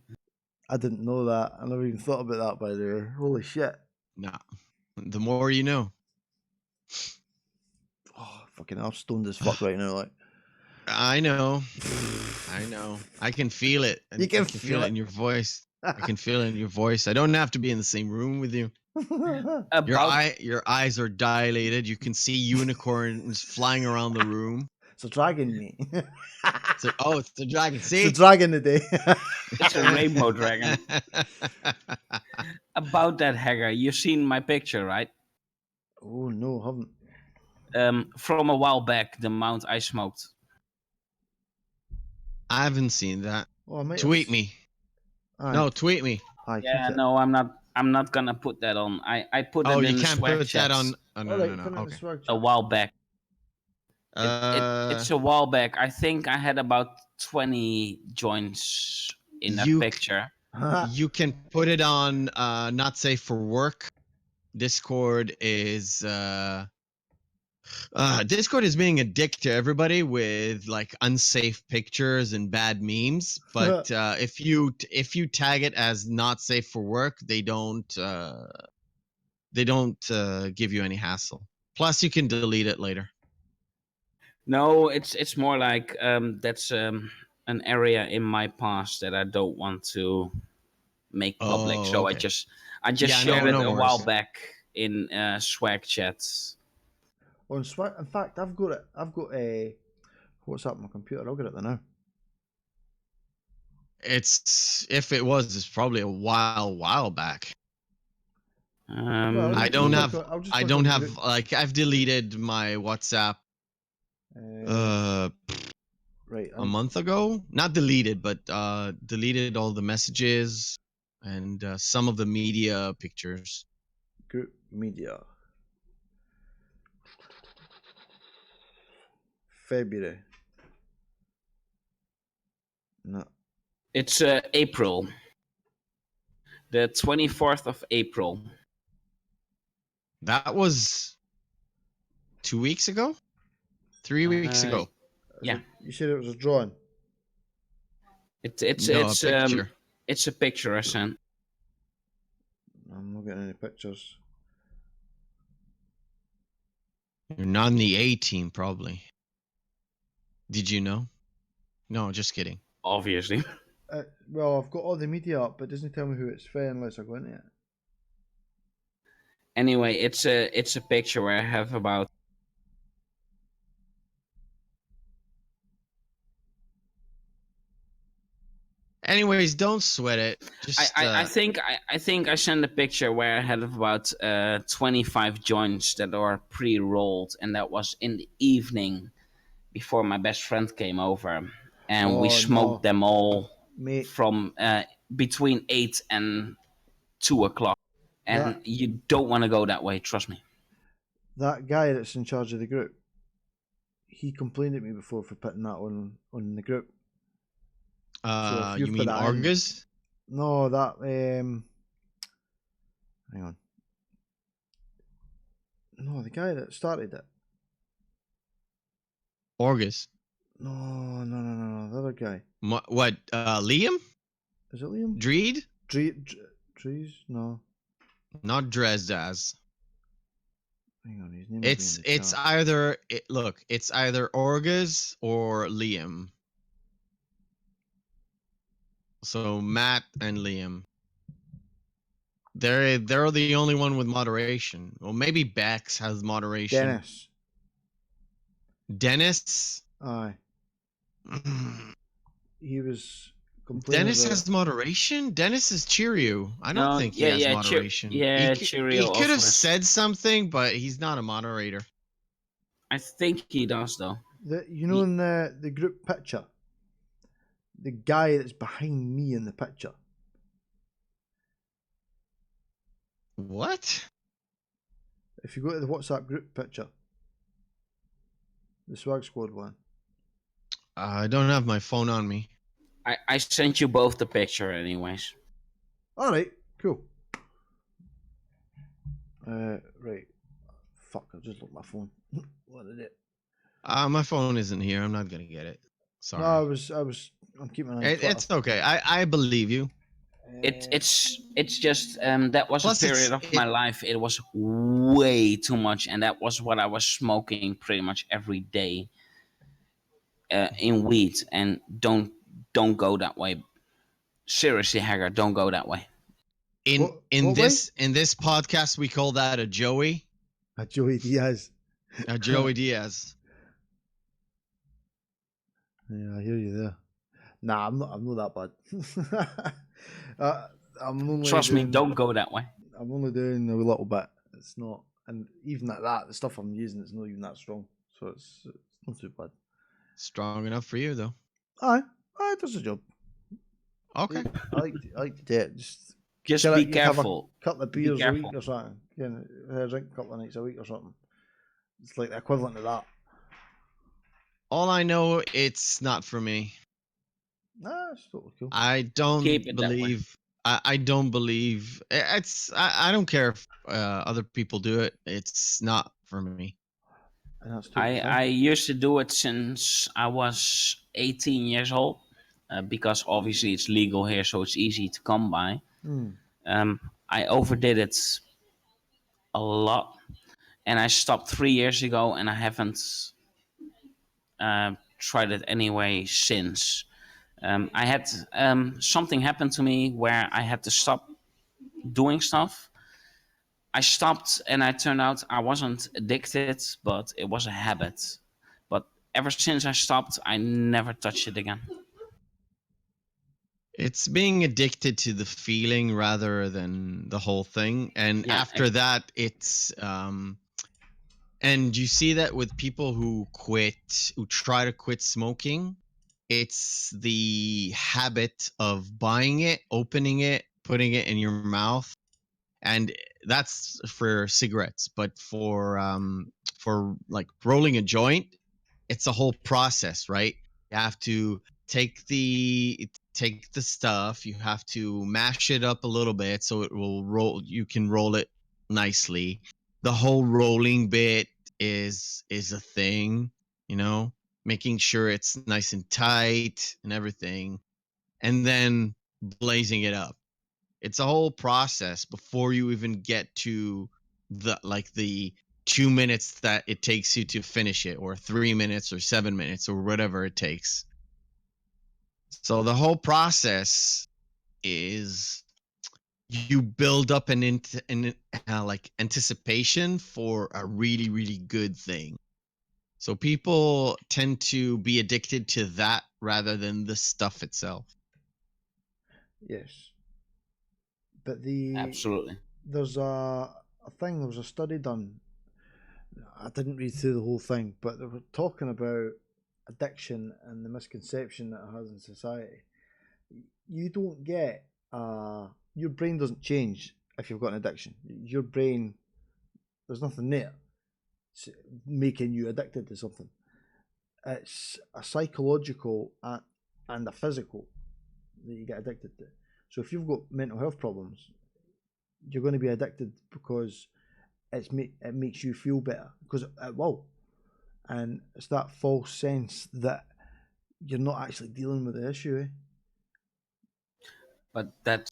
I didn't know that. I never even thought about that by there. Holy shit. Nah. The more you know. Oh, fucking hell. I'm stoned as fuck right now. Like. I know. I can feel it. You can I can feel it in your voice. I can feel it in your voice. I don't have to be in the same room with you. Your eyes are dilated. You can see unicorns flying around the room. It's a dragon, mate. It's a dragon. See? It's a dragon today. It's a rainbow dragon. About that, Hagar, you've seen my picture, right? Oh, no, haven't. From a while back, the amount I smoked. I haven't seen that. Oh, mate, Tweet me. Aye. No, tweet me. Aye, Yeah, keep it. no, I'm not gonna put that on. I put it Oh, in you the can't swag put that chats on. Oh, no, All no, right, no, put it no. in the Okay. swag a chat. while back. It's a while back. I think I had about 20 joints in that You- picture. You can put it on not safe for work. Discord is being a dick to everybody with like unsafe pictures and bad memes. But if you tag it as not safe for work, they don't give you any hassle. Plus, you can delete it later. No, it's more like that's an area in my past that I don't want to make public. Oh, So okay. I just Yeah, shared no it a worries. while back in swag chats. On swag, in fact, I've got it. I've got a. What's up on my computer? I'll get it there now. It's probably a while back. Well, I I'll don't just have click on- I'll just I click don't on have like I've deleted my WhatsApp. Right. a month ago. Not deleted, but deleted all the messages and some of the media pictures. Group media. February. No. It's April. The 24th of April. That was 2 weeks ago? 3 weeks ago. Yeah. You said it was a drawing. It's No, a picture. It's a picture I sent. I'm not getting any pictures. You're not in the A team, probably. Did you know? No, just kidding. Obviously. Well, I've got all the media up, but it doesn't tell me who it's for unless I go into it. Anyway, it's a picture where I have about. Anyways, don't sweat it. Just I think I sent a picture where I had about 25 joints that are pre-rolled, and that was in the evening before my best friend came over, and we smoked them all from between 8 and 2 o'clock. And you don't want to go that way, trust me. That guy that's in charge of the group, he complained at me before for putting that on the group. So you mean Argus? No, that hang on. No, the guy that started it. Argus. No, the other guy. What? Liam? Is it Liam? Dreed? Trees? No. Not Dresdaz. Hang on, his name. It's either it's either Orgaz or Liam. So Matt and Liam. They're the only one with moderation. Well, maybe Bex has moderation. Dennis. Aye. He was complaining. Dennis has moderation. Dennis is Cheerio. I don't think he has moderation. Cheerio. He could have said something, but he's not a moderator. I think he does though. In the group picture, the guy that's behind me in the picture. What? If you go to the WhatsApp group picture, the Swag Squad one. I don't have my phone on me. I sent you both the picture anyways. All right, cool. Right. Fuck, I just looked my phone. What did it? My phone isn't here. I'm not gonna get it. Sorry. No, I'm keeping an eye on Twitter. It's okay. I believe you. It's just that was a period of my life. It was way too much, and that was what I was smoking pretty much every day in weed. And don't go that way. Seriously, Hagar, don't go that way. In this podcast, we call that a Joey. A Joey Diaz. A Joey Diaz. Yeah, I hear you there. Nah, I'm not that bad. Trust me, don't go that way. I'm only doing a little bit. It's not, and even at that, the stuff I'm using is not even that strong, so it's not too bad. Strong enough for you, though. Aye, it does the job. Okay. I like to do it. Just be careful. A couple of beers a week or something. Drink a couple of nights a week or something. It's like the equivalent of that. All I know, it's not for me. Nah, it's totally cool. I don't believe. I don't believe it's. I don't care if other people do it. It's not for me. I used to do it since I was 18 years old, because obviously it's legal here, so it's easy to come by. I overdid it a lot, and I stopped 3 years ago, and I haven't tried it anyway since. I had something happen to me where I had to stop doing stuff. I stopped, and I turned out I wasn't addicted, but it was a habit. But ever since I stopped, I never touched it again. It's being addicted to the feeling rather than the whole thing. And after that, it's and you see that with people who try to quit smoking, It's the habit of buying it, opening it, putting it in your mouth, and that's for cigarettes. But for like rolling a joint, it's a whole process, right? You have to take the stuff, you have to mash it up a little bit so it will roll, you can roll it nicely. The whole rolling bit is a thing, you know, making sure it's nice and tight and everything, and then blazing it up. It's a whole process before you even get to the 2 minutes that it takes you to finish it, or 3 minutes or 7 minutes or whatever it takes. So the whole process is you build up like anticipation for a really, really good thing. So people tend to be addicted to that rather than the stuff itself. Yes. But Absolutely. there's a thing, there was a study done. I didn't read through the whole thing, but they were talking about addiction and the misconception that it has in society. You don't get your brain doesn't change if you've got an addiction. Your brain, there's nothing there making you addicted to something. It's a psychological and a physical that you get addicted to. So if you've got mental health problems, you're going to be addicted because it makes you feel better, because it will, and it's that false sense that you're not actually dealing with the issue. But that's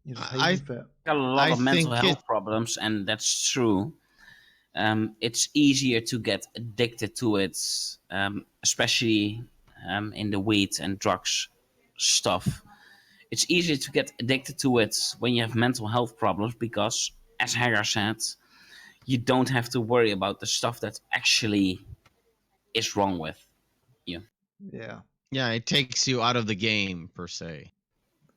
You're just I hiding from it. a lot I of mental think it health problems, and that's true. It's easier to get addicted to it, especially in the weed and drugs stuff. It's easier to get addicted to it when you have mental health problems because, as Hagar said, you don't have to worry about the stuff that actually is wrong with you. Yeah, yeah, it takes you out of the game per se.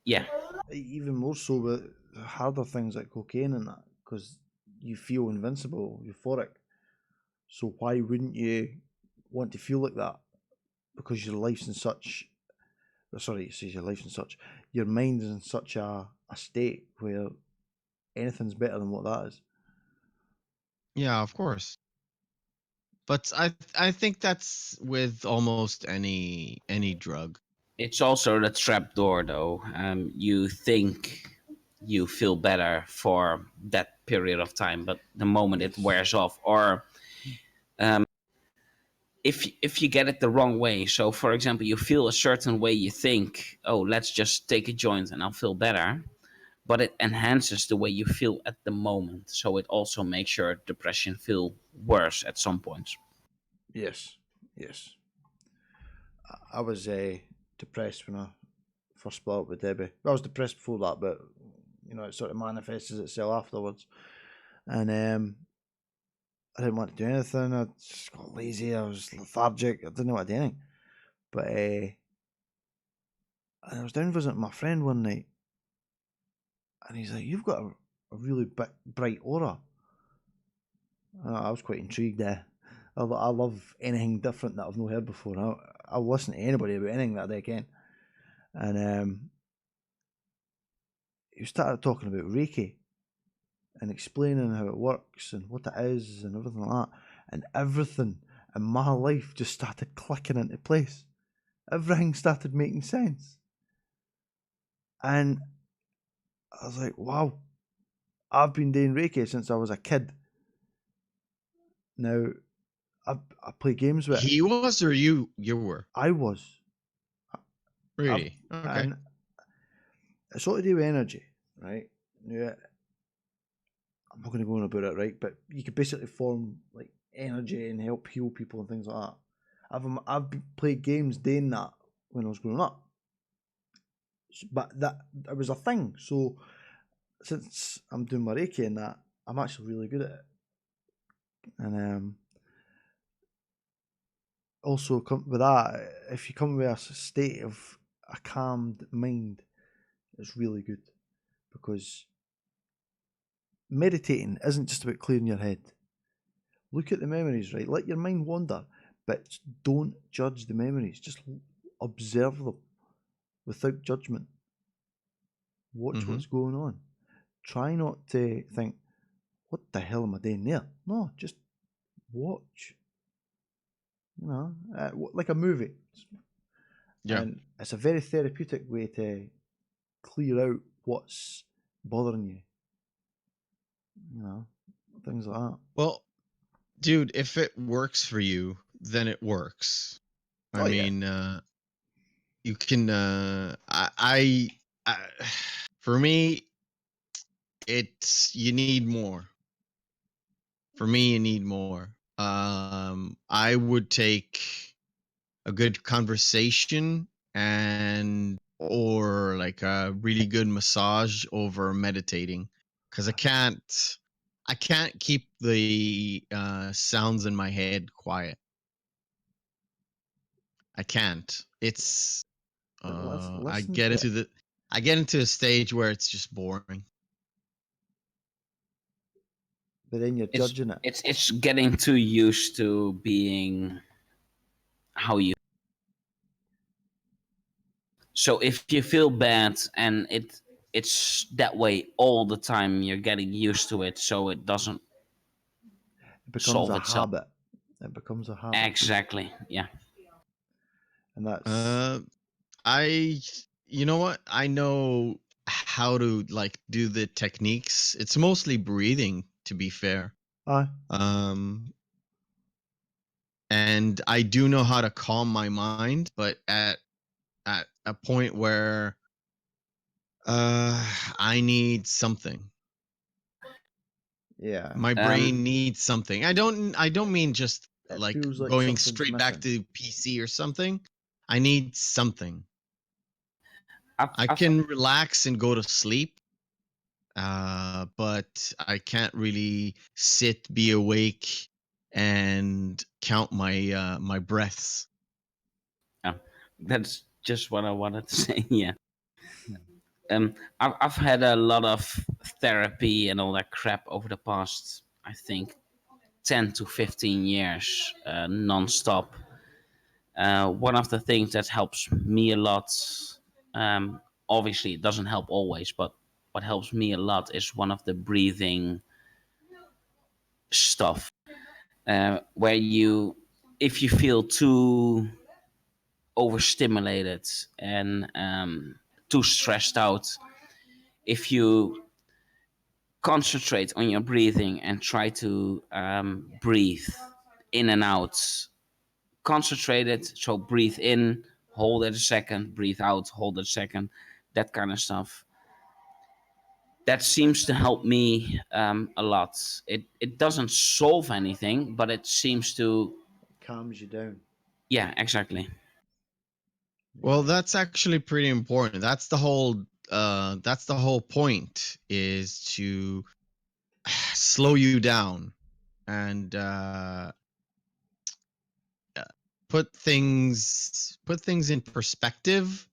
Yeah, even more so with harder things like cocaine and that, because you feel invincible, euphoric. So why wouldn't you want to feel like that? Because your life's in such, sorry, it says your life's in such, your mind is in such a state where anything's better than what that is. Yeah, of course. But I think that's with almost any drug. it's also the trap door, though. You think you feel better for that period of time, but the moment it Yes. wears off, or if you get it the wrong way. So, for example, you feel a certain way, you think, "Oh, let's just take a joint and I'll feel better," but it enhances the way you feel at the moment. So it also makes your depression feel worse at some points. Yes. Yes. I was depressed when I first split up with Debbie. I was depressed before that, but it sort of manifests itself afterwards. And I didn't want to do anything. I just got lazy. I was lethargic. I didn't know what to do anything. But I was down visiting my friend one night, and he's like, "You've got a really bright aura." I was quite intrigued there. I love anything different that I've not heard before. I'll listen to anybody about anything that they can. And he started talking about Reiki and explaining how it works and what it is and everything like that. And everything in my life just started clicking into place. Everything started making sense. And I was like, wow, I've been doing Reiki since I was a kid. Now, I play games with it. He was, or you were? I was. Really? Okay. And it's all to do with energy, right? Yeah. I'm not going to go on about it, right? But you could basically form like energy and help heal people and things like that. I've played games doing that when I was growing up, but that it was a thing. So since I'm doing my Reiki and that, I'm actually really good at it. And also with that, if you come with a state of a calmed mind, it's really good, because meditating isn't just about clearing your head. Look at the memories, right? Let your mind wander, But don't judge the memories. Just observe them without judgment. Watch what's going on. Try not to think, what the hell am I doing there? No, just watch. You know, like a movie. Yeah. And it's a very therapeutic way to clear out what's bothering you. You know, things like that. Well, dude, if it works for you, then it works. I mean, you can. I for me, it's you need more. For me, you need more. I would take a good conversation and or like a really good massage over meditating, because I can't keep the sounds in my head quiet. I can't. It's But I listen get to it. into a stage where it's just boring. But then you're It's judging it. it's getting too used to being how you. So if you feel bad and it's that way all the time, you're getting used to it, so it doesn't It becomes solve a itself. habit. It becomes a habit. Exactly. Yeah. And that's You know what? I know how to like do the techniques. It's mostly breathing, to be fair. And I do know how to calm my mind, but at a point where I need something. yeah. My brain needs something. I don't mean just It like feels like going something's straight back missing. to PC or something. I need something. I I've can relax and go to sleep, but I can't really sit, be awake, and count my my breaths. yeah, that's just what I wanted to say. Yeah. I've had a lot of therapy and all that crap over the past, I think, 10 to 15 years, non-stop. One of the things that helps me a lot, obviously it doesn't help always, but what helps me a lot is one of the breathing stuff, where if you feel too overstimulated and too stressed out, if you concentrate on your breathing and try to breathe in and out, concentrate it. So breathe in, hold it a second, breathe out, hold it a second, that kind of stuff. That seems to help me a lot. It doesn't solve anything, but it seems to. Calms you down. Yeah, exactly. Well, that's actually pretty important. That's the whole point, is to slow you down and put things in perspective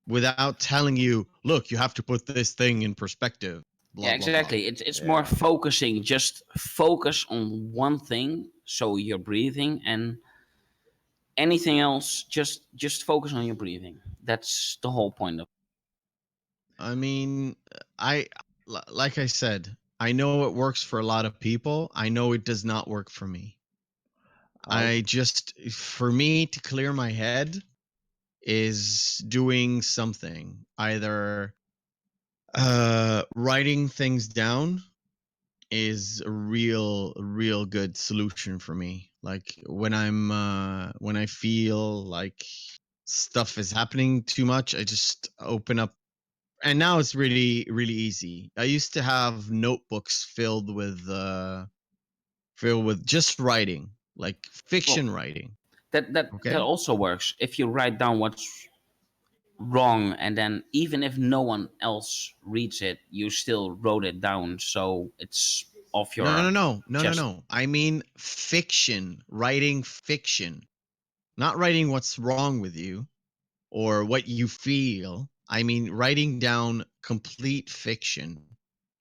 without telling you, look, you have to put this thing in perspective. Blah Yeah, blah blah. exactly. It's more focusing. Just focus on one thing. So you're breathing, and anything else, just focus on your breathing. That's the whole point of. I mean, like I said, I know it works for a lot of people. I know it does not work for me. For me to clear my head is doing something, either writing things down is a real good solution for me. Like when when I feel like stuff is happening too much, I just open up. And now it's really easy. I used to have notebooks filled with just writing, like Well, fiction writing. that Okay. also works if you write down what's wrong, and then even if no one else reads it, you still wrote it down, so it's off your chest. No. I mean fiction, writing fiction, not writing what's wrong with you or what you feel. I mean writing down complete fiction.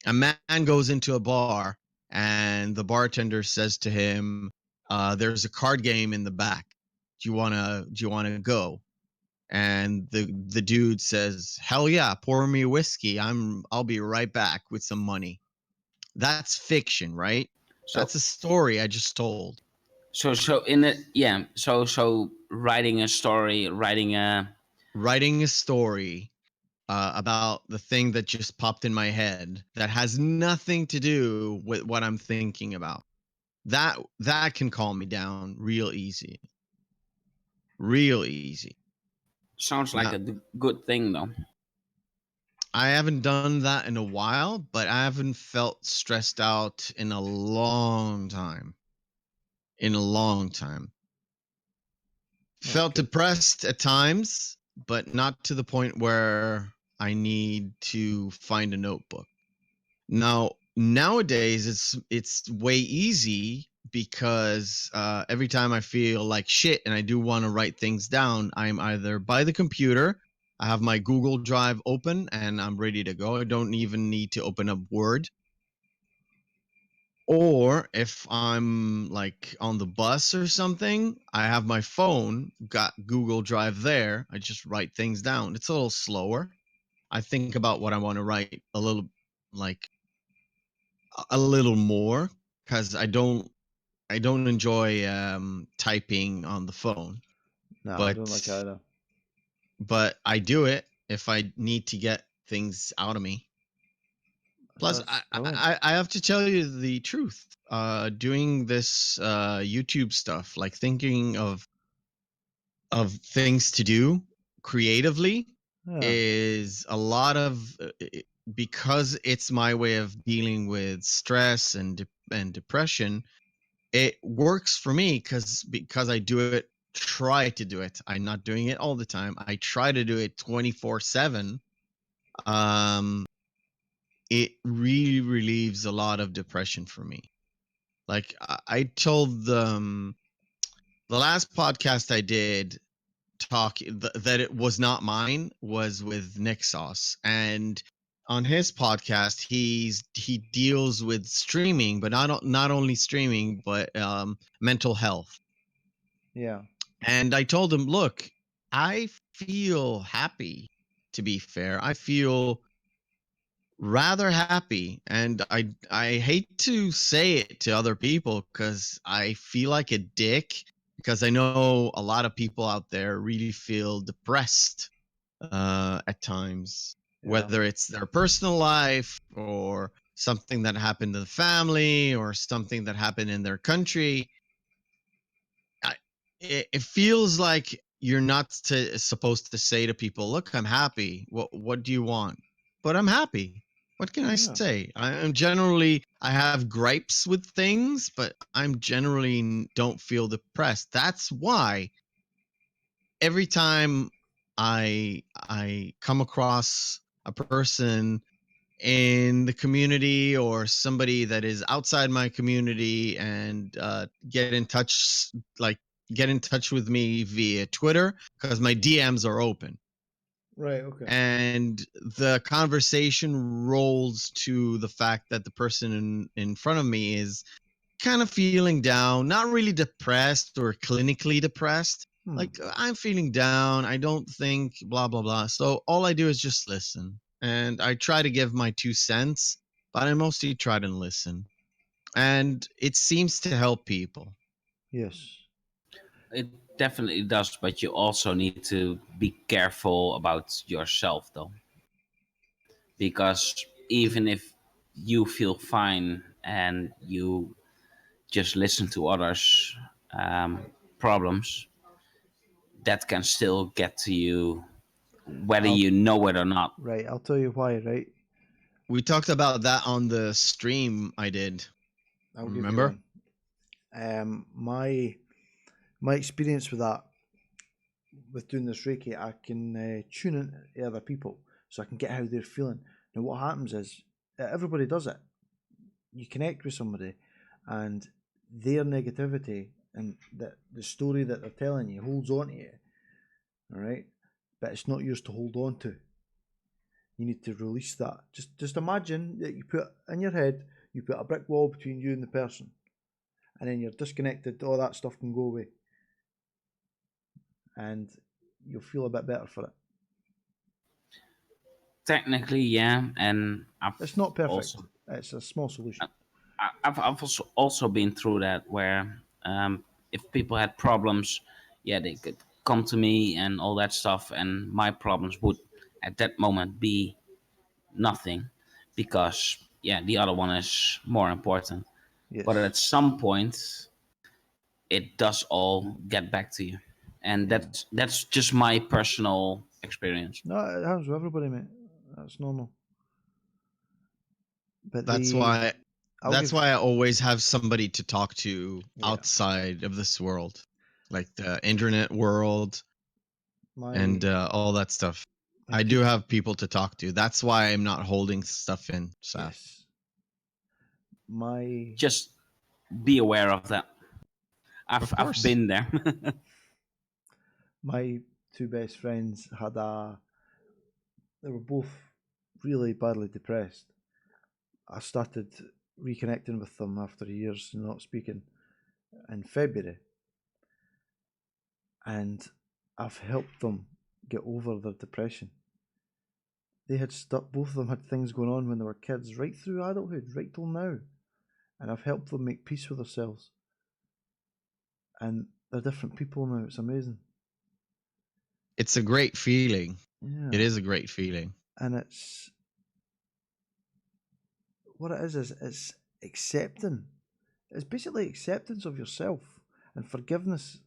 A man goes into a bar and the bartender says to him, there's a card game in the back. Do you wanna go? And the dude says, hell yeah, pour me a whiskey. I'll be right back with some money. That's fiction, right? So That's a story I just told. so in it, yeah. So writing a story, Writing a story about the thing that just popped in my head that has nothing to do with what I'm thinking about. That can calm me down real easy. Real easy. sounds like Now, a good thing though. I haven't done that in a while, but I haven't felt stressed out in a long time. In a long time. Felt Okay. depressed at times, but not to the point where I need to find a notebook. Now, nowadays it's way easy because every time I feel like shit and I do want to write things down, I'm either by the computer, I have my Google Drive open and I'm ready to go. I don't even need to open up Word. Or if I'm like on the bus or something, I have my phone, got Google Drive there. I just write things down. It's a little slower. I think about what I want to write like a little more because I don't enjoy typing on the phone, No, I don't like it but either. I do it if I need to get things out of me. Plus, That's brilliant. I have to tell you the truth. Doing this YouTube stuff, like thinking of things to do creatively, Yeah. is a lot of because it's my way of dealing with stress and depression. It works for me because I do it. Try to do it. I'm not doing it all the time. I try to do it 24/7. Um, it really relieves a lot of depression for me. Like I told the last podcast I did that it was not mine was with Nick Sauce, and on his podcast he deals with streaming, but not only streaming but mental health. Yeah. And I told him, look, I feel happy. To be fair, I feel rather happy, and I hate to say it to other people because I feel like a dick, because I know a lot of people out there really feel depressed at times, Yeah. whether it's their personal life or something that happened to the family or something that happened in their country. I, it feels like you're not supposed to say to people, "Look, I'm happy. What do you want?" But I'm happy. What can I Yeah. say? I'm generally I have gripes with things, but I'm generally don't feel depressed. That's why every time I come across a person in the community or somebody that is outside my community and like get in touch with me via Twitter, because my DMs are open, Right. Okay. and the conversation rolls to the fact that the person in front of me is kind of feeling down, not really depressed or clinically depressed. Hmm. Like, I'm feeling down. I don't think blah, blah, blah. So all I do is just listen. And I try to give my 2 cents, but I mostly try to listen. And it seems to help people. Yes. It definitely does, but you also need to be careful about yourself though, because even if you feel fine and you just listen to others' problems, that can still get to you, whether I'll you know it or not. right. I'll tell you why. Right. We talked about that on the stream I did. I'll give you Remember? one. My experience with that, with doing this Reiki, I can tune in other people, so I can get how they're feeling. Now, what happens is everybody does it. You connect with somebody, and their negativity and the story that they're telling you holds on to you. All right, but it's not yours to hold on to. You need to release that. Just imagine that you put in your head, you put a brick wall between you and the person, and then you're disconnected, all that stuff can go away. And you'll feel a bit better for it. Technically, yeah, and It's not perfect. also It's a small solution. I've also been through that where if people had problems, yeah, they could come to me and all that stuff, and my problems would at that moment be nothing because yeah, the other one is more important. Yes. But at some point, it does all get back to you, and Yeah. that's just my personal experience. No, it happens with everybody, mate. That's normal. But That's why I always have somebody to talk to outside of this world, like the internet world and all that stuff. I do have people to talk to. That's why I'm not holding stuff in, Ssaph. Yes. Just be aware of that. I've been there. My two best friends they were both really badly depressed. I started reconnecting with them after years not speaking in February, and I've helped them get over their depression. They had both of them had things going on when they were kids, right through adulthood, right till now, and I've helped them make peace with themselves. And they're different people now. It's amazing. It's a great feeling. Yeah. It is a great feeling. And it's what it is it's accepting. It's basically acceptance of yourself and forgiveness.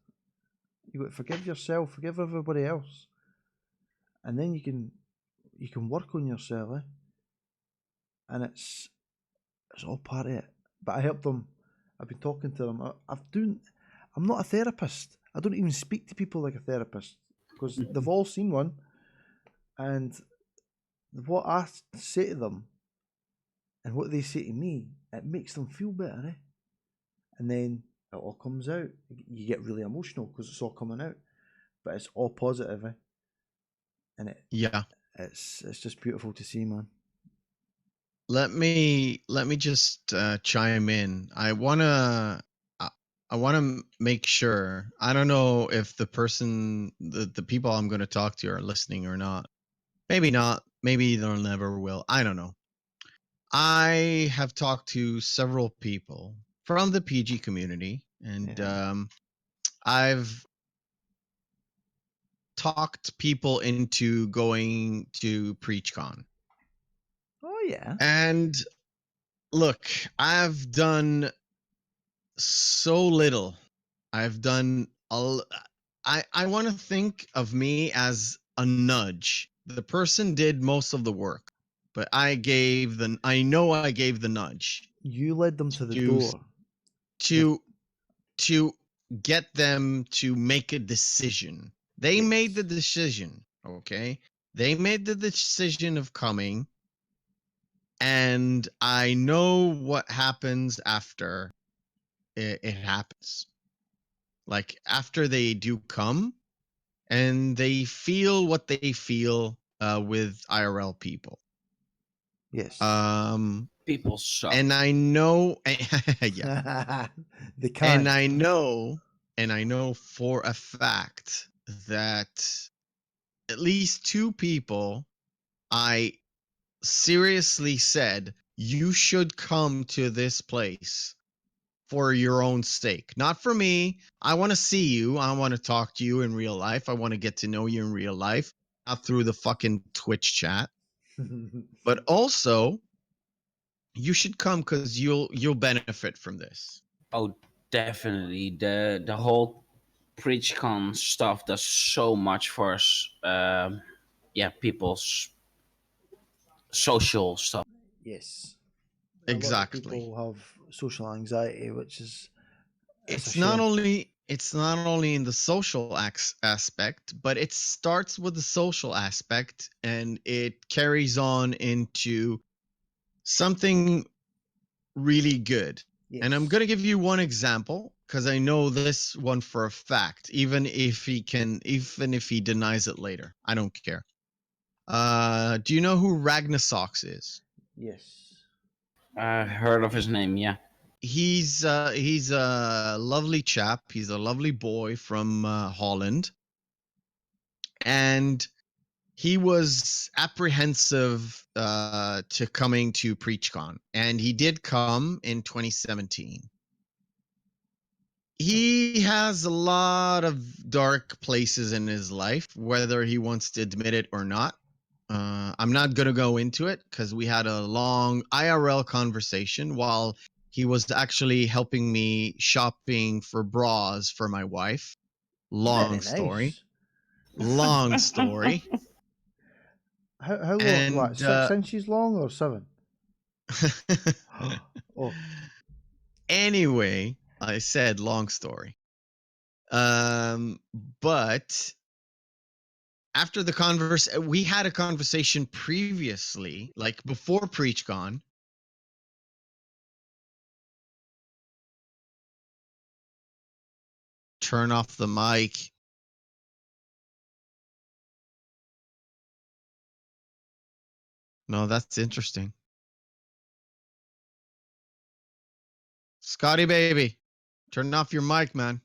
You got to forgive yourself, forgive everybody else, and then you can work on yourself, and it's all part of it. But I help them. I've been talking to them. I'm not a therapist. I don't even speak to people like a therapist because they've all seen one, and what I say to them and what they say to me, it makes them feel better, and then it all comes out. You get really emotional because it's all coming out, but it's all positive, and it's just beautiful to see, man. Let me just chime in. I wanna make sure. I don't know if the people I'm going to talk to are listening or not. Maybe not. Maybe they'll never will. I don't know. I have talked to several people from the PG community, and I've talked people into going to PreachCon. Oh yeah. And look, I've done so little. I've done I want to think of me as a nudge. The person did most of the work, but I gave the nudge. You led them to the door. To get them to make a decision. They made the decision, okay? They made the decision of coming, and I know what happens after it happens. Like after they do come and they feel what they feel with IRL people. Yes. People suck. And I know yeah. They And can't. I know for a fact that at least two people I seriously said, you should come to this place for your own sake. Not for me. I want to see you. I want to talk to you in real life. I want to get to know you in real life, not through the fucking Twitch chat. But also, you should come because you'll benefit from this. Oh, definitely. The whole PreachCon stuff does so much for us. People's social stuff. Yes. Exactly. A lot of people have social anxiety, which is it's not only in the social aspect, but it starts with the social aspect and it carries on into something really good. Yes. And I'm going to give you one example because I know this one for a fact, even if he denies it later. I don't care. Do you know who Ragnasox is? Yes. I heard of his name, yeah. he's a lovely chap. He's a lovely boy from Holland, and he was apprehensive to coming to PreachCon, and he did come in 2017. He has a lot of dark places in his life, whether he wants to admit it or not. I'm not going to go into it because we had a long IRL conversation while he was actually helping me shopping for bras for my wife. Long Very story. nice. Long story. How long? And What, 6 inches long or 7? Oh, anyway, I said long story. But after the we had a conversation previously, like before PreachCon. Turn off the mic. No, that's interesting. Scotty baby, turn off your mic, man.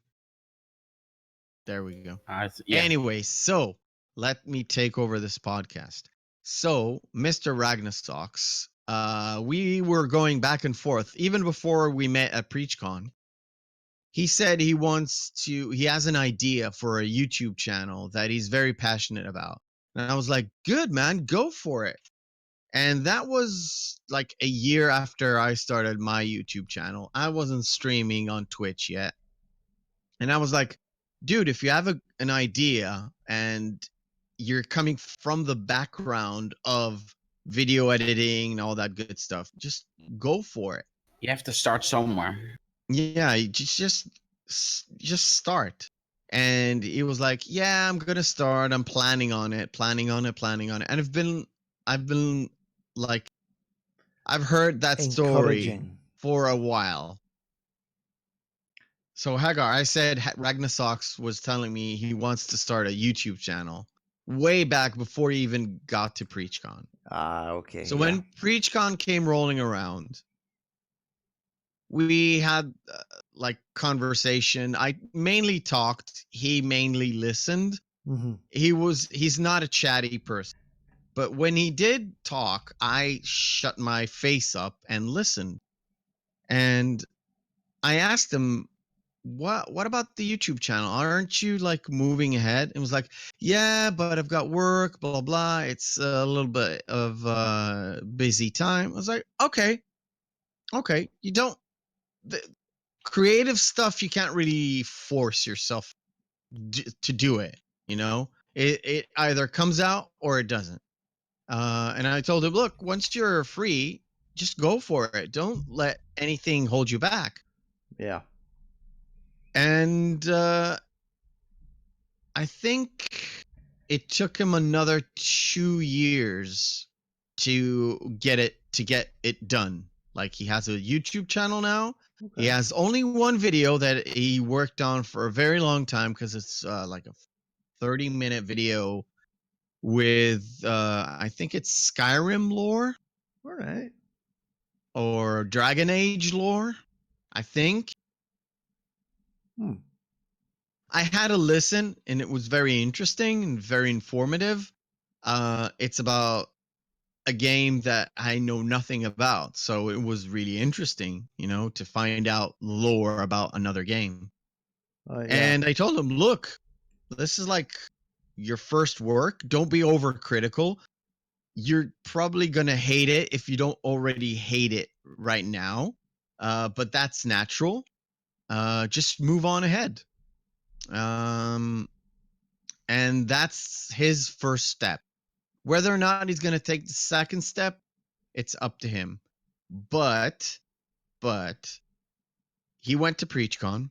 There we go. Yeah. Anyway, so let me take over this podcast. So, Mr. Ragnarsocks, we were going back and forth even before we met at PreachCon. He said he has an idea for a YouTube channel that he's very passionate about. And I was like, good, man, go for it. And that was like a year after I started my YouTube channel. I wasn't streaming on Twitch yet. And I was like, dude, if you have an idea and you're coming from the background of video editing and all that good stuff, just go for it. You have to start somewhere. Yeah, just start. And he was like, yeah, I'm gonna start. I'm planning on it. And I've been like, I've heard that story for a while. So Hagar, I said Ragnarsocks was telling me he wants to start a YouTube channel way back before he even got to PreachCon. Okay. So when PreachCon came rolling around, we had like conversation. I mainly talked. He mainly listened. Mm-hmm. He's not a chatty person. But when he did talk, I shut my face up and listened. And I asked him, what about the YouTube channel? Aren't you like moving ahead? And was like, yeah, but I've got work, blah, blah, blah. It's a little bit of busy time. I was like, okay. You don't, the creative stuff, you can't really force yourself to do it. You know, it either comes out or it doesn't. And I told him, look, once you're free, just go for it. Don't let anything hold you back. Yeah. And I think it took him another 2 years to get it done. Like, he has a YouTube channel now. Okay. He has only one video that he worked on for a very long time because it's like a 30-minute video with I think it's Skyrim lore. All right. Or Dragon Age lore, I think. I had a listen, and it was very interesting and very informative. It's about a game that I know nothing about, so it was really interesting, to find out lore about another game. Yeah. And I told him, look, this is like your first work. Don't be overcritical. You're probably going to hate it if you don't already hate it right now. But that's natural. Just move on ahead. And that's his first step. Whether or not he's going to take the second step, it's up to him. But he went to PreachCon.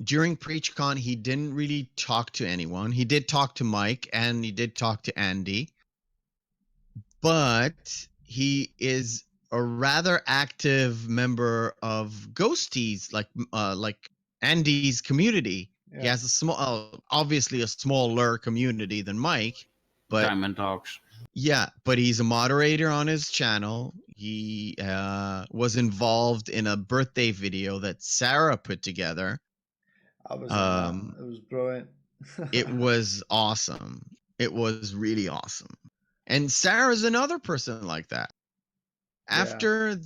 During PreachCon, he didn't really talk to anyone. He did talk to Mike and he did talk to Andy. But he is a rather active member of Ghosties, like Andy's community. Yeah. He has a small, obviously a smaller community than Mike, but Diamond Dogs. Yeah, but he's a moderator on his channel. He was involved in a birthday video that Sarah put together. I was in that. It was brilliant. It was awesome. It was really awesome. And Sarah's another person like that. After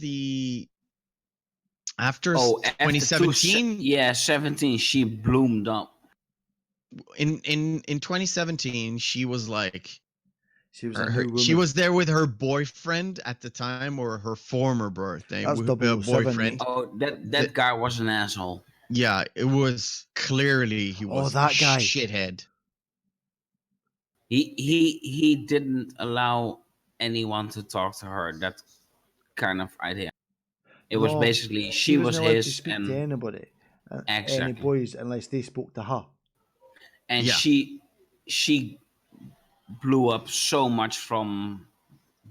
after Oh, after 2017, 17, she bloomed up. in 2017, she was like, she was a new woman. she was there with her boyfriend at the time, or her former birthday That's 007, boyfriend. mate. Oh, that guy was an asshole. Yeah, it was clearly he was that a guy. shithead. He didn't allow anyone to talk to her. That kind of idea. It was basically she was allowed to his speak and to anybody, any exactly. boys, unless they spoke to her. And Yeah. she blew up so much from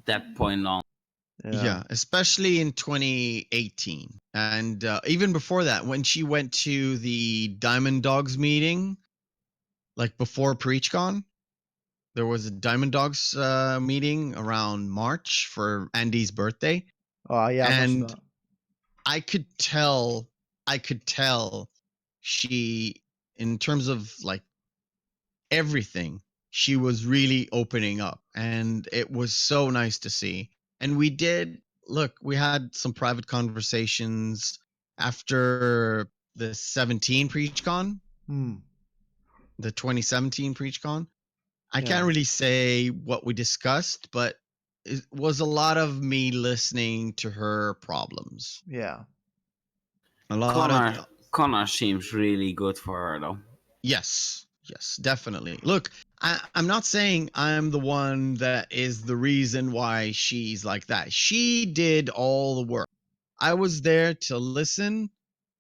that point on. Yeah, especially in 2018. And even before that, when she went to the Diamond Dogs meeting, like before PreachCon, there was a Diamond Dogs meeting around March for Andy's birthday. Oh yeah, I missed and that. I could tell she, in terms of like everything, she was really opening up, and it was so nice to see. And we had some private conversations after the 17 PreachCon, the 2017 PreachCon. I can't really say what we discussed, but it was a lot of me listening to her problems. Yeah. A lot of Connor seems really good for her though. Yes, definitely. Look, I'm not saying I'm the one that is the reason why she's like that. She did all the work. I was there to listen,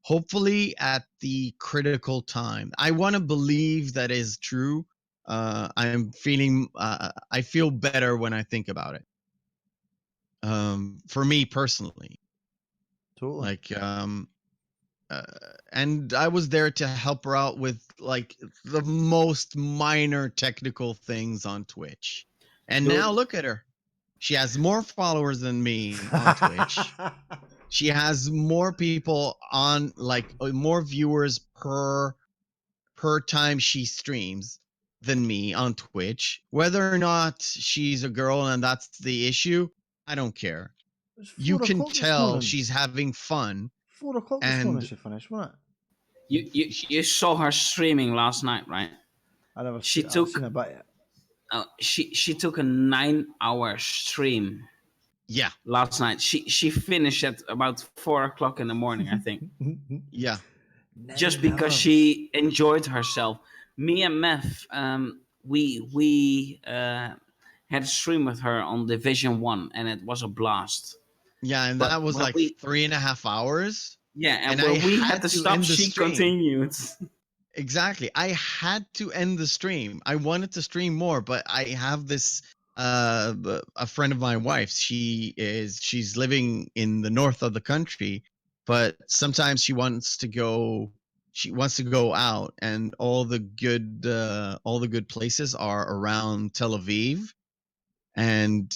hopefully at the critical time. I want to believe that is true. I feel better when I think about it. For me personally. Totally. Like, and I was there to help her out with like the most minor technical things on Twitch. And now look at her. She has more followers than me on Twitch. She has more people on, like more viewers per time she streams than me on Twitch. Whether or not she's a girl and that's the issue, I don't care. You can tell she's having fun. 4 o'clock this morning she finished, wasn't it? You saw her streaming last night, right? I never seen a bit yet. She took a 9-hour stream. Yeah. Last night. She finished at about 4 o'clock in the morning, I think. Yeah. Just because she enjoyed herself. Me and Meth, we had a stream with her on Division 1, and it was a blast. Yeah, and that was like 3.5 hours. Yeah, and when we had to stop, she continued. Exactly. I had to end the stream. I wanted to stream more, but I have this a friend of my wife's. She's living in the north of the country, but sometimes she wants to go out, and all the good places are around Tel Aviv, and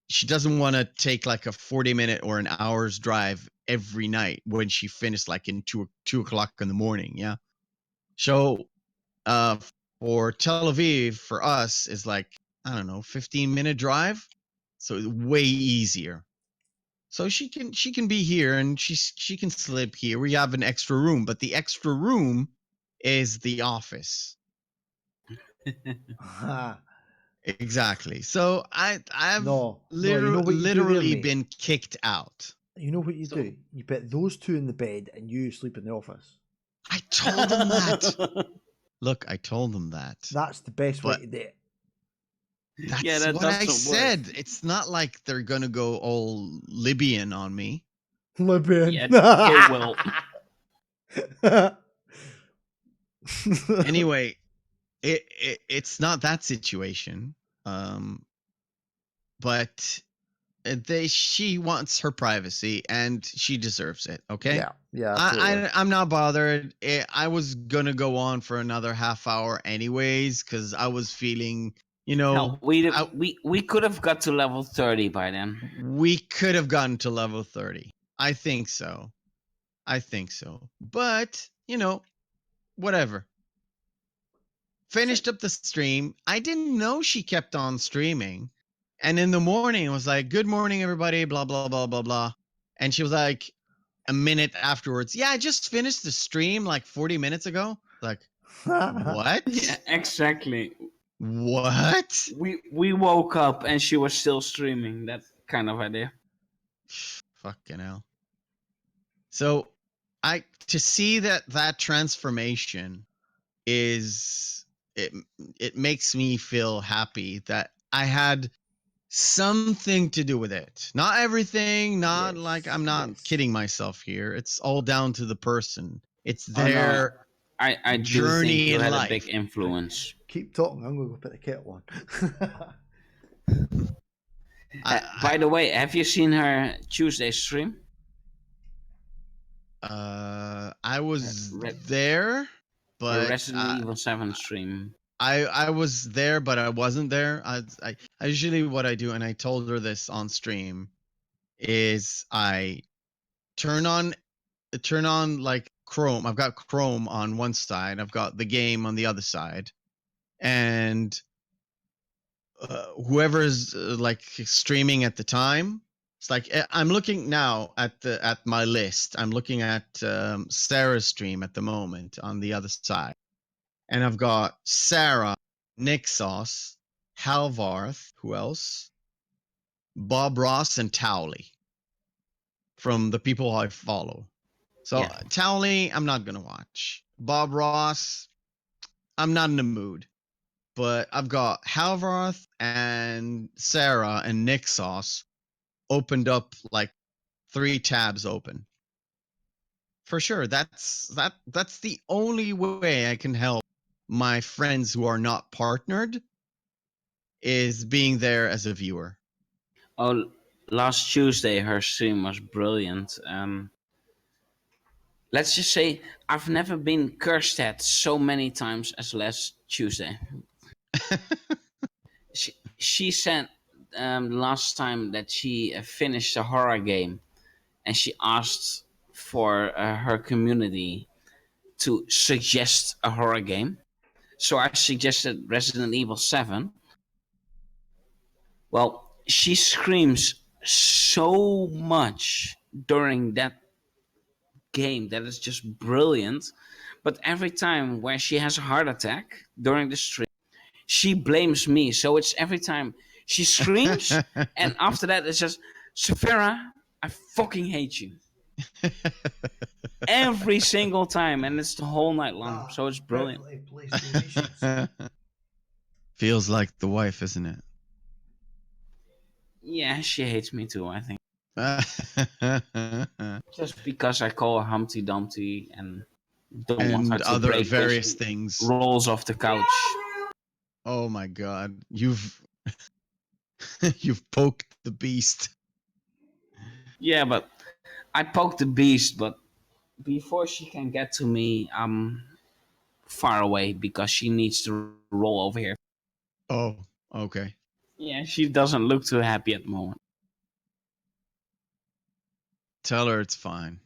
she doesn't want to take like a 40-minute or an hour's drive every night when she finished like in 2 o'clock in the morning. Yeah. So for Tel Aviv, for us, is like, I don't know, 15-minute drive. So it's way easier. So she can be here, and she can sleep here. We have an extra room, but the extra room is the office. Exactly. So I've literally been kicked out. You know what you do? You put those two in the bed and you sleep in the office. I told them that. Look, I told them that. That's the best way to do it. That's what I said. It's not like they're gonna go all Libyan on me. Libyan. Yeah, it will. Anyway, it's not that situation. But she wants her privacy, and she deserves it. Okay. Yeah. I'm not bothered. I was gonna go on for another half hour anyways, because I was feeling You know, Hell, we could have got to level 30 by then. we could have gotten to level 30. I think so. But, whatever. Finished up the stream. I didn't know she kept on streaming. And in the morning, it was like, good morning, everybody, blah, blah, blah, blah, blah. And she was like, a minute afterwards, yeah, I just finished the stream like 40 minutes ago. Like, what? Yeah, exactly. What? We woke up and she was still streaming. That kind of idea. Fucking hell. So to see that transformation is it makes me feel happy that I had something to do with it. Not everything, not like I'm not kidding myself here. It's all down to the person. It's their I do journey think you in had life. a big influence. Keep talking. I'm going to go put the kettle on. By the way, have you seen her Tuesday stream? I was there, but Resident Evil 7 stream. I was there, but I wasn't there. I usually what I do, and I told her this on stream, is I turn on like Chrome. I've got Chrome on one side, I've got the game on the other side, and whoever's like streaming at the time, it's like I'm looking now at my list. I'm looking at Sarah's stream at the moment on the other side, and I've got Sarah, Nick Sauce, Halvarth, who else? Bob Ross and Towley from the people I follow. So Yeah. Towley, I'm not gonna watch. Bob Ross, I'm not in the mood. But I've got Halvarth and Sarah and Nick Sauce opened up like 3 tabs open. For sure, that's the only way I can help my friends who are not partnered, is being there as a viewer. Oh, last Tuesday her stream was brilliant. Let's just say I've never been cursed at so many times as last Tuesday. She said last time that she finished a horror game, and she asked for her community to suggest a horror game. So I suggested Resident Evil 7. Well, she screams so much during that game that is just brilliant. But every time where she has a heart attack during the stream, she blames me. So it's every time she screams, and after that it's just, Saphira, I fucking hate you. Every single time, and it's the whole night long. So it's brilliant. Feels like the wife, isn't it? Yeah, she hates me too, I think. Just because I call her Humpty Dumpty and don't want her to other break various things. Rolls off the couch. Oh my god, you've you've poked the beast. Yeah, but I poked the beast, but before she can get to me, I'm far away because she needs to roll over here. Oh, okay. Yeah, she doesn't look too happy at the moment. Tell her it's fine.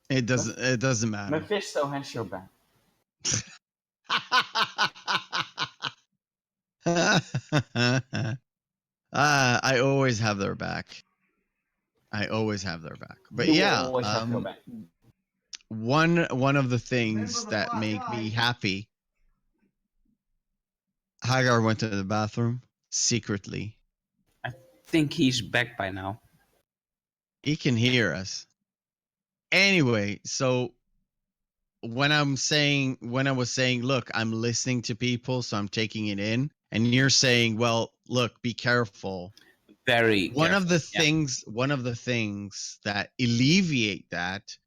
It doesn't matter. Mephisto has your back. I always have their back. But You always have your back. One of the things that make me happy. Hagar went to the bathroom secretly. I think he's back by now. He can hear us. Anyway, so when I was saying, look, I'm listening to people, so I'm taking it in, and you're saying, well, look, be careful. One of the things that alleviate that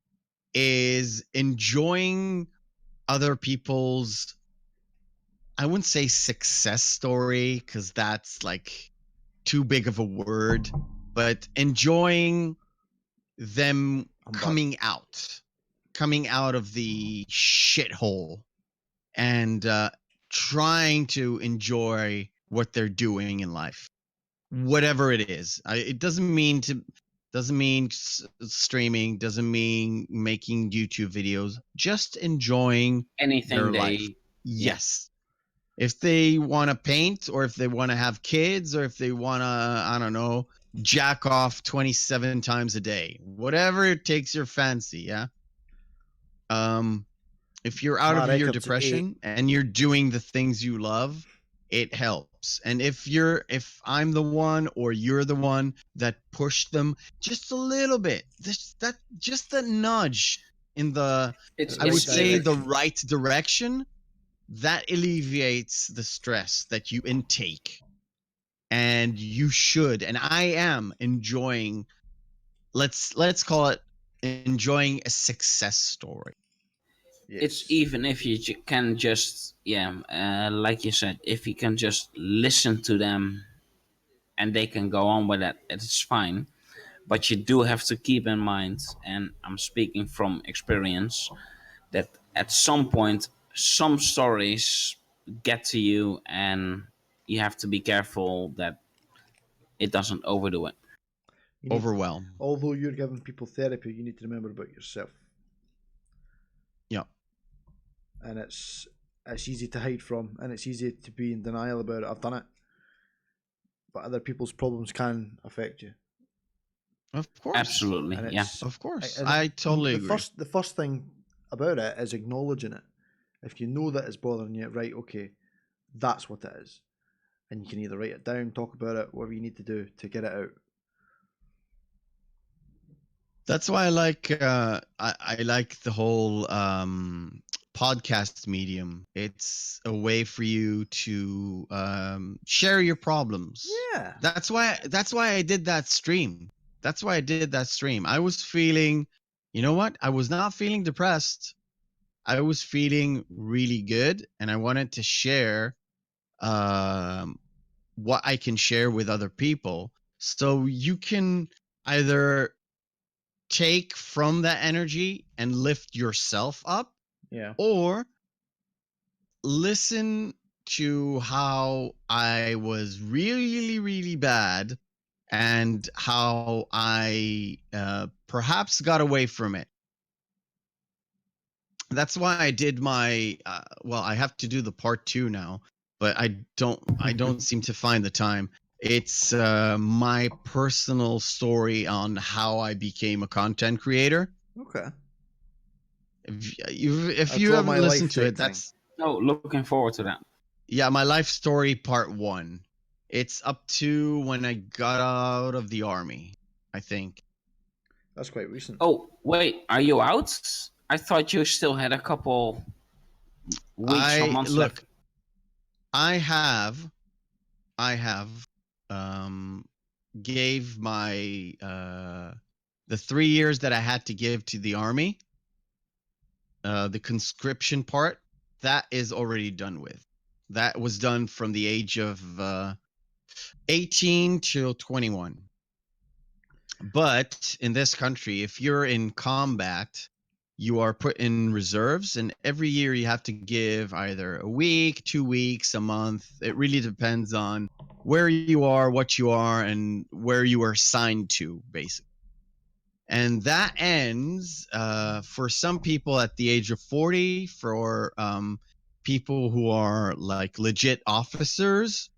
is enjoying other people's, I wouldn't say success story, because that's like too big of a word, but enjoying them coming out of the shithole and trying to enjoy what they're doing in life, whatever it is. It doesn't mean streaming, doesn't mean making YouTube videos, just enjoying Anything their life. they, yeah, Yes. If they want to paint, or if they want to have kids, or if they want to, I don't know, jack off 27 times a day, whatever it takes your fancy. Yeah. If you're out My of your record's 8. depression and you're doing the things you love, it helps. And if I'm the one or you're the one that pushed them just a little bit, just a nudge in the, it's I would it's say, even the right direction, that alleviates the stress that you intake. And you should, and I am enjoying, let's call it enjoying a success story. it's Yes. even if you can just, like you said, if you can just listen to them and they can go on with it, it's fine. But you do have to keep in mind, and I'm speaking from experience, that at some point some stories get to you, and you have to be careful that it doesn't overdo it. You need, Overwhelm. although you're giving people therapy, you need to remember about yourself. Yeah. And it's easy to hide from, and it's easy to be in denial about it. I've done it, but other people's problems can affect you. Of course. Absolutely, And yeah. it's Of course. and I totally the agree. first thing about it is acknowledging it. If you know that it's bothering you, right? Okay, that's what it is, and you can either write it down, talk about it, whatever you need to do to get it out. That's why I like I like the whole podcast medium. It's a way for you to share your problems. Yeah. That's why I did that stream. That's why I did that stream. I was feeling, you know what? I was not feeling depressed. I was feeling really good, and I wanted to share what I can share with other people. So you can either take from that energy and lift yourself up, Yeah. or listen to how I was really, really bad and how I perhaps got away from it. That's why I did my well, I have to do the part 2 now, but I don't seem to find the time. It's my personal story on how I became a content creator. Okay. If That's you all my haven't listened life to type it, thing. that's, Oh, looking forward to that. yeah, my life story part 1. It's up to when I got out of the army, I think. That's quite recent. Oh, wait, are you out? I thought you still had a couple weeks or I months look, left. I have um gave my the 3 years that I had to give to the army, the conscription part, that is already done with. That was done from the age of 18 till 21. But in this country, if you're in combat, you are put in reserves, and every year you have to give either a week, 2 weeks, a month. It really depends on where you are, what you are, and where you are assigned to, basically. And that ends for some people at the age of 40. For people who are like legit officers,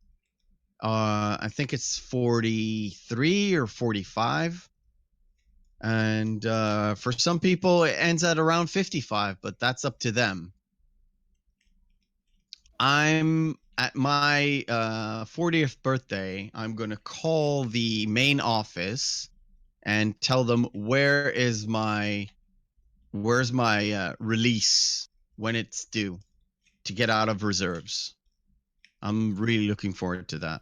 I think it's 43 or 45. And for some people, it ends at around 55, but that's up to them. I'm at my 40th birthday. I'm going to call the main office and tell them where's my release, when it's due to get out of reserves. I'm really looking forward to that.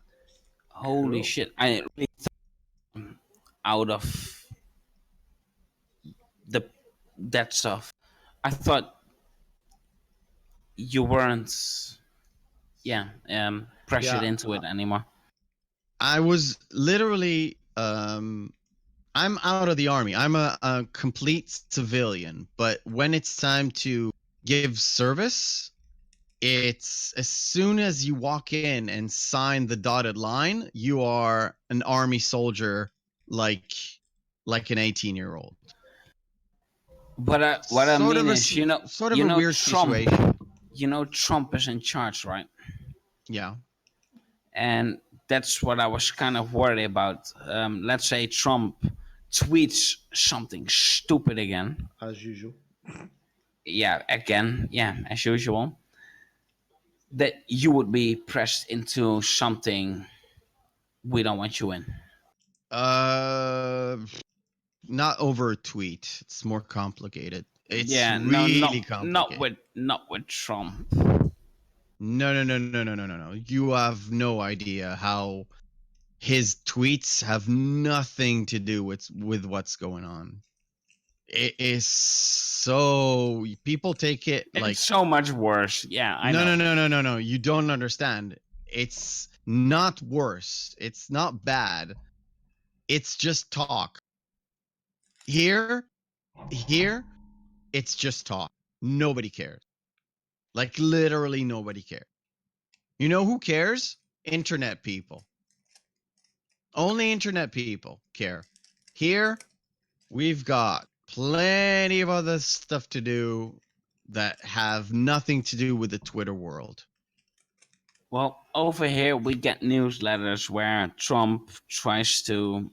Holy Cool. shit! I really out of the that stuff. I thought you weren't, pressured Yeah. into it anymore. I was literally I'm out of the army. I'm a complete civilian, but when it's time to give service, It's as soon as you walk in and sign the dotted line, you are an army soldier, like an 18-year-old. But what I Sort of mean a is, sort of a weird Trump. situation. Trump is in charge, right? Yeah. And that's what I was kind of worried about. Let's say Trump tweets something stupid again. As usual. Yeah, again, yeah, as usual. That you would be pressed into something we don't want you in. Uh, not over a tweet. It's more complicated. It's Yeah, no, really complicated. not with Trump. No, no, no, no, no, no, no, no. You have no idea how his tweets have nothing to do with what's going on. It is so people take it like It's so much worse. Yeah, I no, know. no, no, no, no, no. You don't understand. It's not worse. It's not bad. It's just talk. Here, it's just talk. Nobody cares. Like literally nobody cares. You know who cares? Internet people. Only internet people care. Here, we've got plenty of other stuff to do that have nothing to do with the Twitter world. Well, over here we get newsletters where Trump tries to.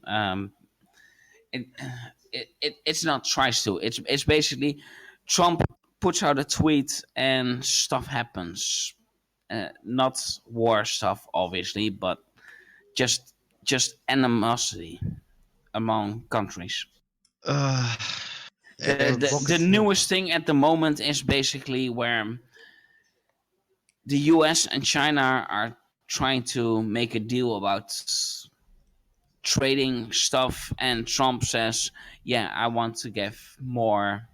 It, it's not tries to. It's basically Trump puts out a tweet and stuff happens. Not war stuff, obviously, but just animosity among countries. Uh, The Rockets newest news. thing at the moment is basically where the US and China are trying to make a deal about trading stuff, and Trump says, yeah, I want to give more.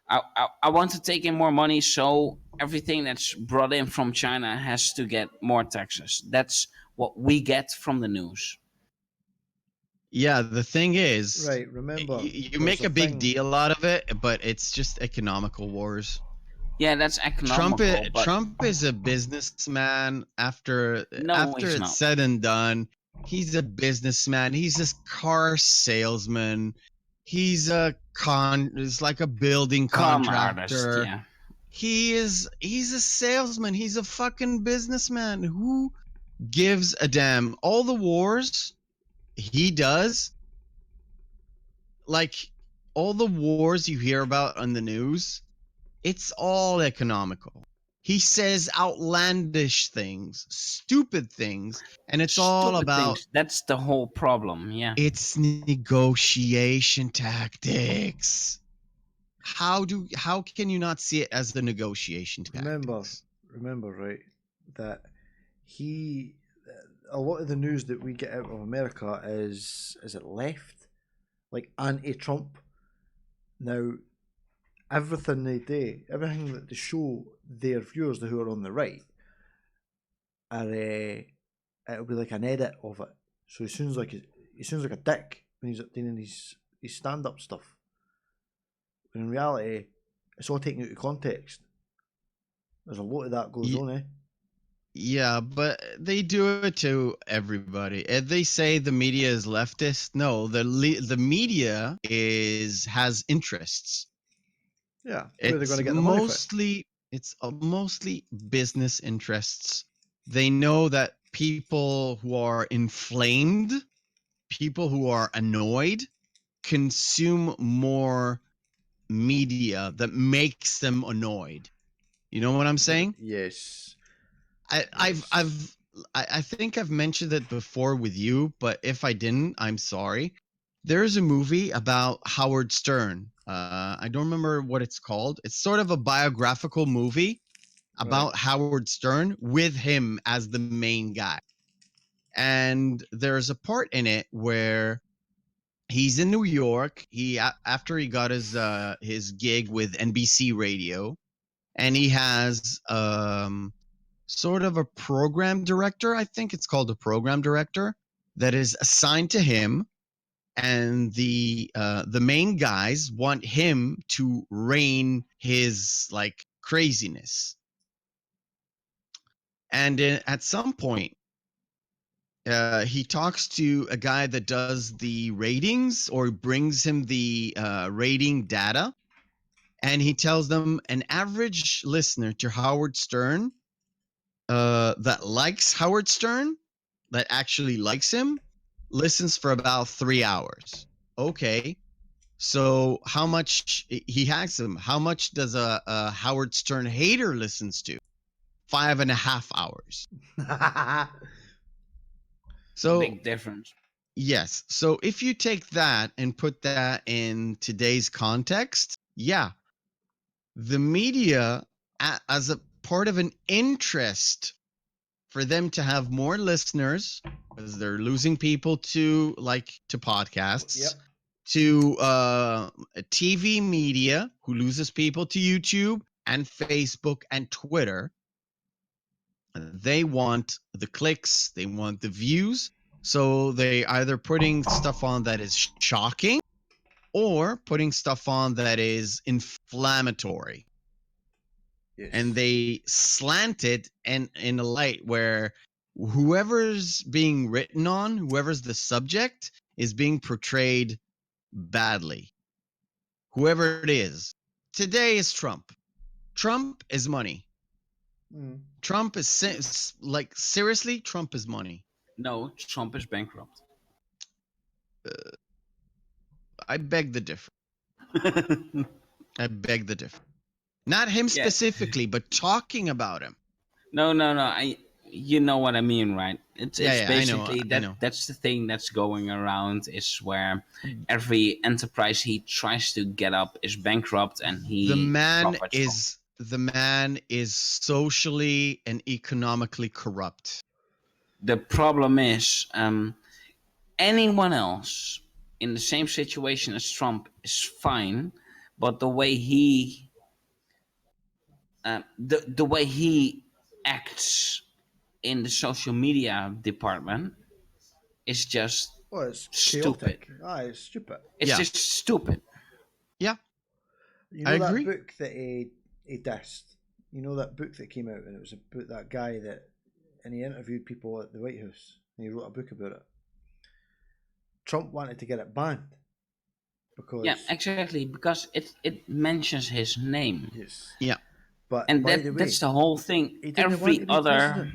I want to take in more money, so everything that's brought in from China has to get more taxes. That's what we get from the news. yeah, the thing is, Right, remember, you there's make a a big thing. deal out of it, but it's just economical wars. Yeah, that's economical, but Trump is a businessman after no, he's it's not. said and done. He's a businessman. He's a car salesman. He's like a building Con artist, contractor. yeah. He's a salesman. He's a fucking businessman. Who gives a damn? All the wars he does, like all the wars you hear about on the news, it's all economical. He says outlandish things, stupid things, and it's all Stupid about things. That's the whole problem, yeah. it's negotiation tactics. How can you not see it as the negotiation Remember, tactics? right, that he, a lot of the news that we get out of America is it left, like anti-Trump. Now, everything they do, everything that they show their viewers, who are on the right, are it'll be like an edit of it. So he sounds like a dick when he's doing his stand up stuff. When in reality, it's all taken out of context. There's a lot of that goes on, eh? Yeah, but they do it to everybody. And they say the media is leftist. No, the media has interests. Yeah, where they're going to get the money from. It's mostly business interests. They know that people who are inflamed, people who are annoyed, consume more media that makes them annoyed. You know what I'm saying? Yes. I think I've mentioned it before with you, but if I didn't, I'm sorry. There's a movie about Howard Stern. I don't remember what it's called. It's sort of a biographical movie about Howard Stern with him as the main guy. And there's a part in it where he's in New York. After he got his gig with NBC Radio, and he has sort of a program director. I think it's called a program director that is assigned to him, and the main guys want him to rein his like craziness. And at some point, he talks to a guy that does the ratings or brings him the rating data. And he tells them an average listener to Howard Stern that likes Howard Stern, that actually likes him, listens for about 3 hours. Okay. So how much, he asks him, how much does a Howard Stern hater listens to? 5.5 hours. So Big difference. yes. So if you take that and put that in today's context, yeah, the media, as a part of an interest for them to have more listeners, because they're losing people to podcasts, Yep. to TV media, who loses people to YouTube and Facebook and Twitter. They want the clicks, they want the views, so they either putting stuff on that is shocking or putting stuff on that is inflammatory. Yes. And they slant it and in a light where whoever's being written on, whoever's the subject, is being portrayed badly. Whoever it is. Today is Trump. Trump is money. Trump is seriously, Trump is money. No, Trump is bankrupt. I beg the differ. I beg the differ. Not him specifically, but talking about him. No. You know what I mean, right? It's basically I know. That's the thing that's going around, is where every enterprise he tries to get up is bankrupt, and the man is socially and economically corrupt. The problem is, anyone else in the same situation as Trump is fine, but the way he the way he acts in the social media department is just it's stupid. It's stupid. It's just stupid. Yeah. You know I that agree. book that he dissed? You know that book that came out, and it was about that guy and he interviewed people at the White House, and he wrote a book about it. Trump wanted to get it banned because exactly, because it mentions his name. Yes. Yeah. But and that's the whole thing. Every other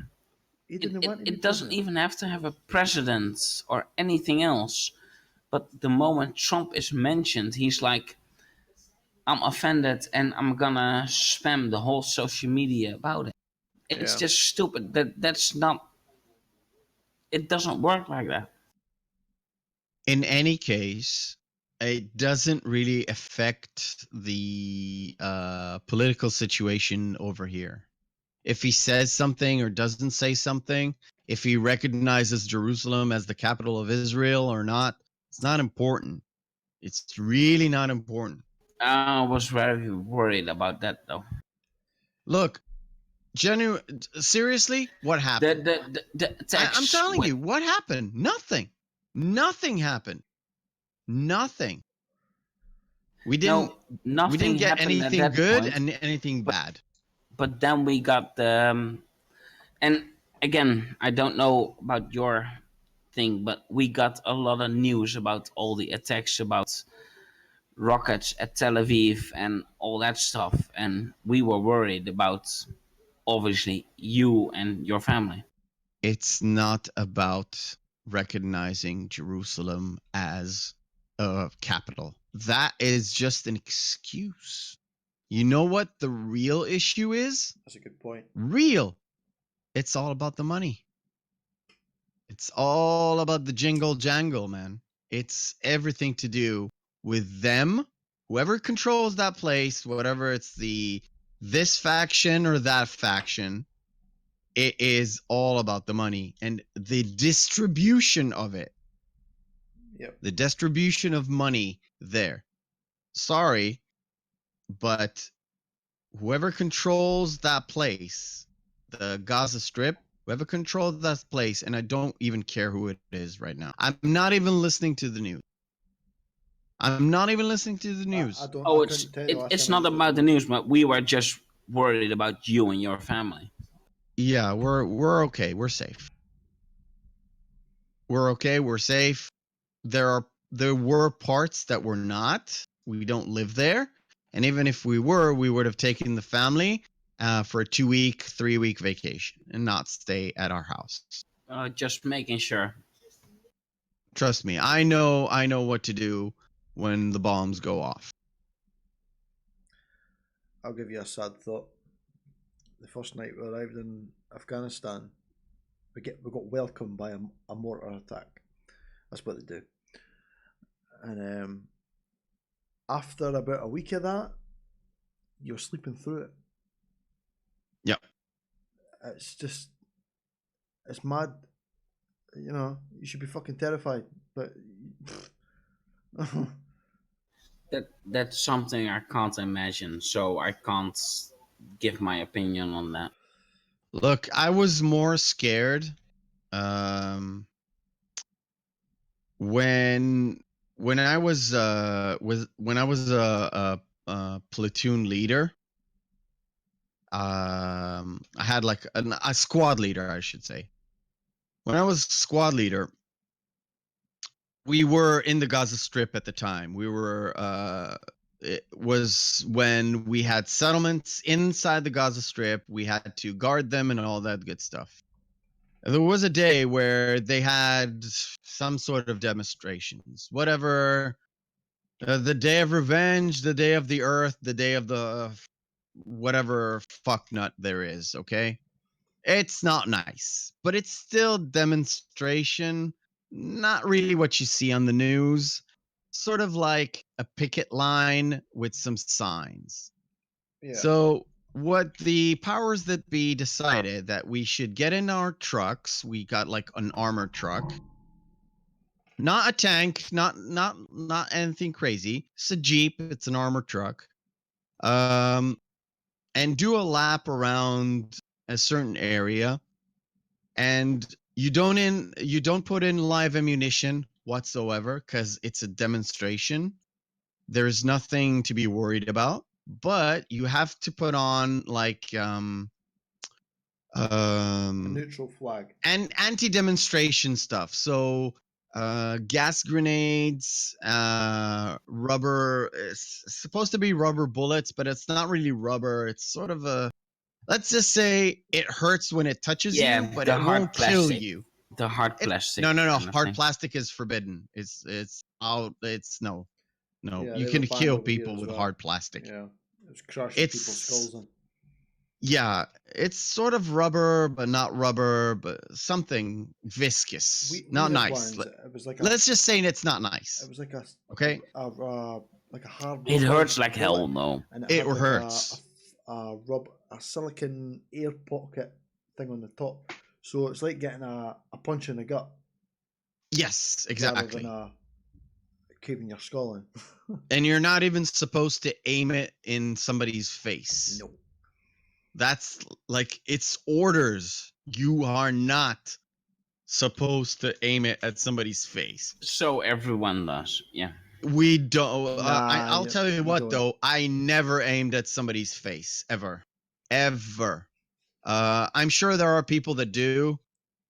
it doesn't even have to have a president or anything else. But the moment Trump is mentioned, he's like, I'm offended and I'm gonna spam the whole social media about it. It's just stupid. That's not, it doesn't work like that. In any case, it doesn't really affect the political situation over here. If he says something or doesn't say something, if he recognizes Jerusalem as the capital of Israel or not, it's not important. It's really not important. I was very worried about that, though. Look, seriously, what happened? The text, I'm telling you, what happened? Nothing. Nothing happened. Nothing. We didn't get anything good and anything bad. But then we got the and again, I don't know about your thing, but we got a lot of news about all the attacks, about rockets at Tel Aviv and all that stuff, and we were worried about, obviously, you and your family. It's not about recognizing Jerusalem as a capital. That is just an excuse. You know what the real issue is? That's a good point. Real. It's all about the money. It's all about the jingle jangle, man. It's everything to do with them. Whoever controls that place, whatever it's this faction or that faction, it is all about the money and the distribution of it. Yep. The distribution of money there. Sorry, but whoever controls that place, the Gaza Strip, whoever controls that place, and I don't even care who it is right now. I'm not even listening to the news. It's not about the news, but we were just worried about you and your family. Yeah, we're okay. We're safe. We're okay. We're safe. There were parts that were not. We don't live there, and even if we were, we would have taken the family for a 2-week, 3-week vacation and not stay at our house. Just making sure. Trust me, I know what to do when the bombs go off. I'll give you a sad thought. The first night we arrived in Afghanistan, we got welcomed by a mortar attack. That's what they do. And after about a week of that, you're sleeping through it. Yep. It's mad. You know, you should be fucking terrified, but That's something I can't imagine, so I can't give my opinion on that. Look, I was more scared when I was a platoon leader. I had like a squad leader, I should say. When I was squad leader, we were in the Gaza Strip at the time. We were it was when we had settlements inside the Gaza Strip. We had to guard them and all that good stuff. And there was a day where they had some sort of demonstrations, whatever. The day of revenge, the day of the earth, the day of the whatever fucknut there is. Okay, it's not nice, but it's still demonstration. Not really what you see on the news. Sort of like a picket line with some signs. yeah. So what the powers that be decided that we should get in our trucks. We got like an armored truck. Not a tank, not anything crazy. It's a Jeep, it's an armored truck. And do a lap around a certain area, and you don't put in live ammunition whatsoever because it's a demonstration. There's nothing to be worried about, but you have to put on like A neutral flag. and anti-demonstration stuff. So gas grenades, rubber. It's supposed to be rubber bullets, but it's not really rubber. It's sort of a, let's just say it hurts when it touches Yeah, you, but the it hard won't kill plastic. you. The hard It, plastic. no. kind of Hard thing. plastic is forbidden. It's out. It's no. Yeah, You they can were banned kill over here people as with well. hard plastic. Yeah, it was crushing people's skulls in. Yeah, it's sort of rubber, but not rubber, but something viscous. We Not had nice. ones. It was like Let's just say it's not It nice. was like Okay? like a hard. It hurts like bullet, hell, no. and it It had like hurts. a silicon air pocket thing on the top. So it's like getting a punch in the gut Yes, rather exactly. than keeping your skull in. And you're not even supposed to aim it in somebody's face. No. That's like, it's orders. You are not supposed to aim it at somebody's face. So everyone does, yeah. We don't. Nah, I'll tell you you what, don't. though. I never aimed at somebody's face ever. I'm sure there are people that do,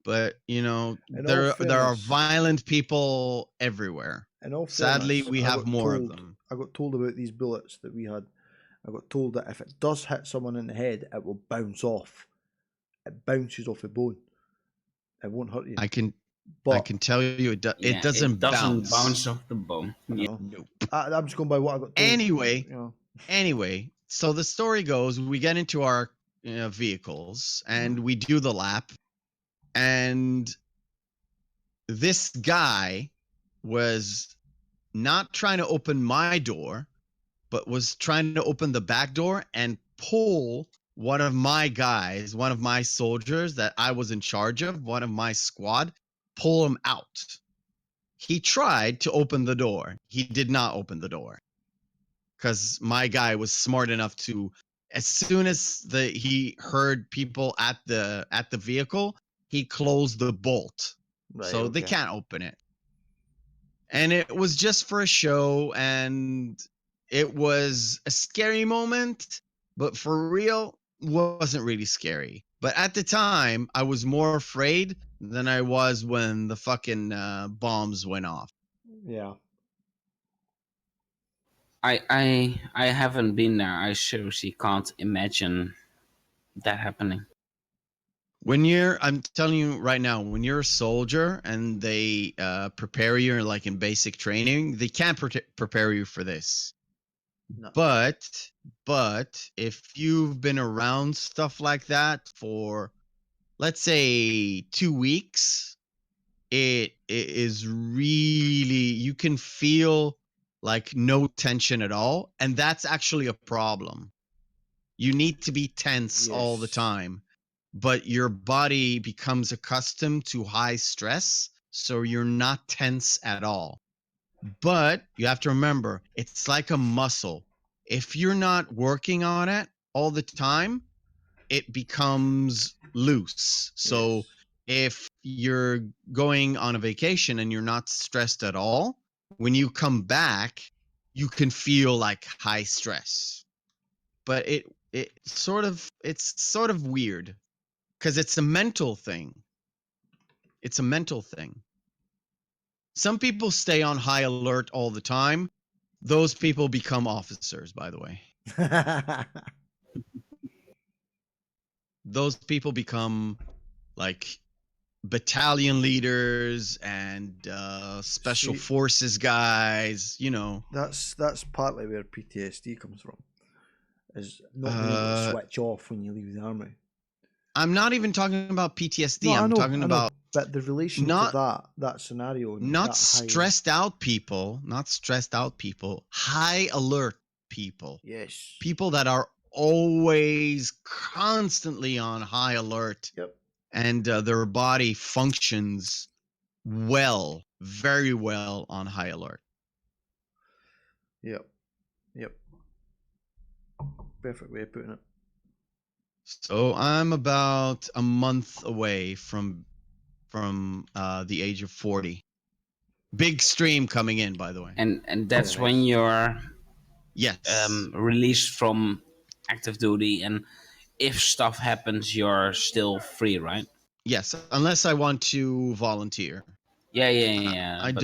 but you know, In all there are fairness- violent people everywhere. In all Sadly, fairness, we I have got more of told- them. I got told about these bullets that we had. I got told that if it does hit someone in the head, it will bounce off. It bounces off a bone. It won't hurt you. I can But tell you Yeah, it doesn't bounce. off the bone. I Yeah. know. Nope. I'm just going by what I got told. Anyway, You know. Anyway, so the story goes, we get into our vehicles and we do the lap, and this guy was not trying to open my door, but was trying to open the back door and pull one of my guys, one of my soldiers that I was in charge of, one of my squad, pull him out. He tried to open the door. He did not open the door because my guy was smart enough to, as soon as he heard people at the vehicle, he closed the bolt. Right, so they okay. can't open it. And it was just for a show, and it was a scary moment, but for real, wasn't really scary. But at the time, I was more afraid than I was when the fucking bombs went off. Yeah. I haven't been there. I seriously can't imagine that happening. I'm telling you right now, when you're a soldier and they prepare you like in basic training, they can't prepare you for this. No. But if you've been around stuff like that for, let's say, 2 weeks, it is really, you can feel like no tension at all, and that's actually a problem. You need to be tense all the Yes. time, but your body becomes accustomed to high stress, so you're not tense at all. But you have to remember, it's like a muscle. If you're not working on it all the time, it becomes loose. So if you're going on a vacation and you're not stressed at all, when you come back, you can feel like high stress. But it's sort of weird because it's a mental thing. It's a mental thing. Some people stay on high alert all the time. Those people become officers, by the way. Those people become like battalion leaders and special See, forces guys, you know. that's partly where PTSD comes from, is not being able to Uh, switch off when you leave the army. I'm not even talking about PTSD. No, I'm talking I know, about but the relation to not that scenario and not that high. stressed out people, not stressed out people, high alert people. Yes. People that are always constantly on high alert. Yep. And their body functions well, very well on high alert. Yep. Yep. Perfect way of putting it. So I'm about a month away from the age of 40. Big stream coming in, by the way. And that's Yeah, when nice. you're Yes. released from active duty, and if stuff happens, you're still free, right? Yes, unless I want to volunteer. Yeah. I But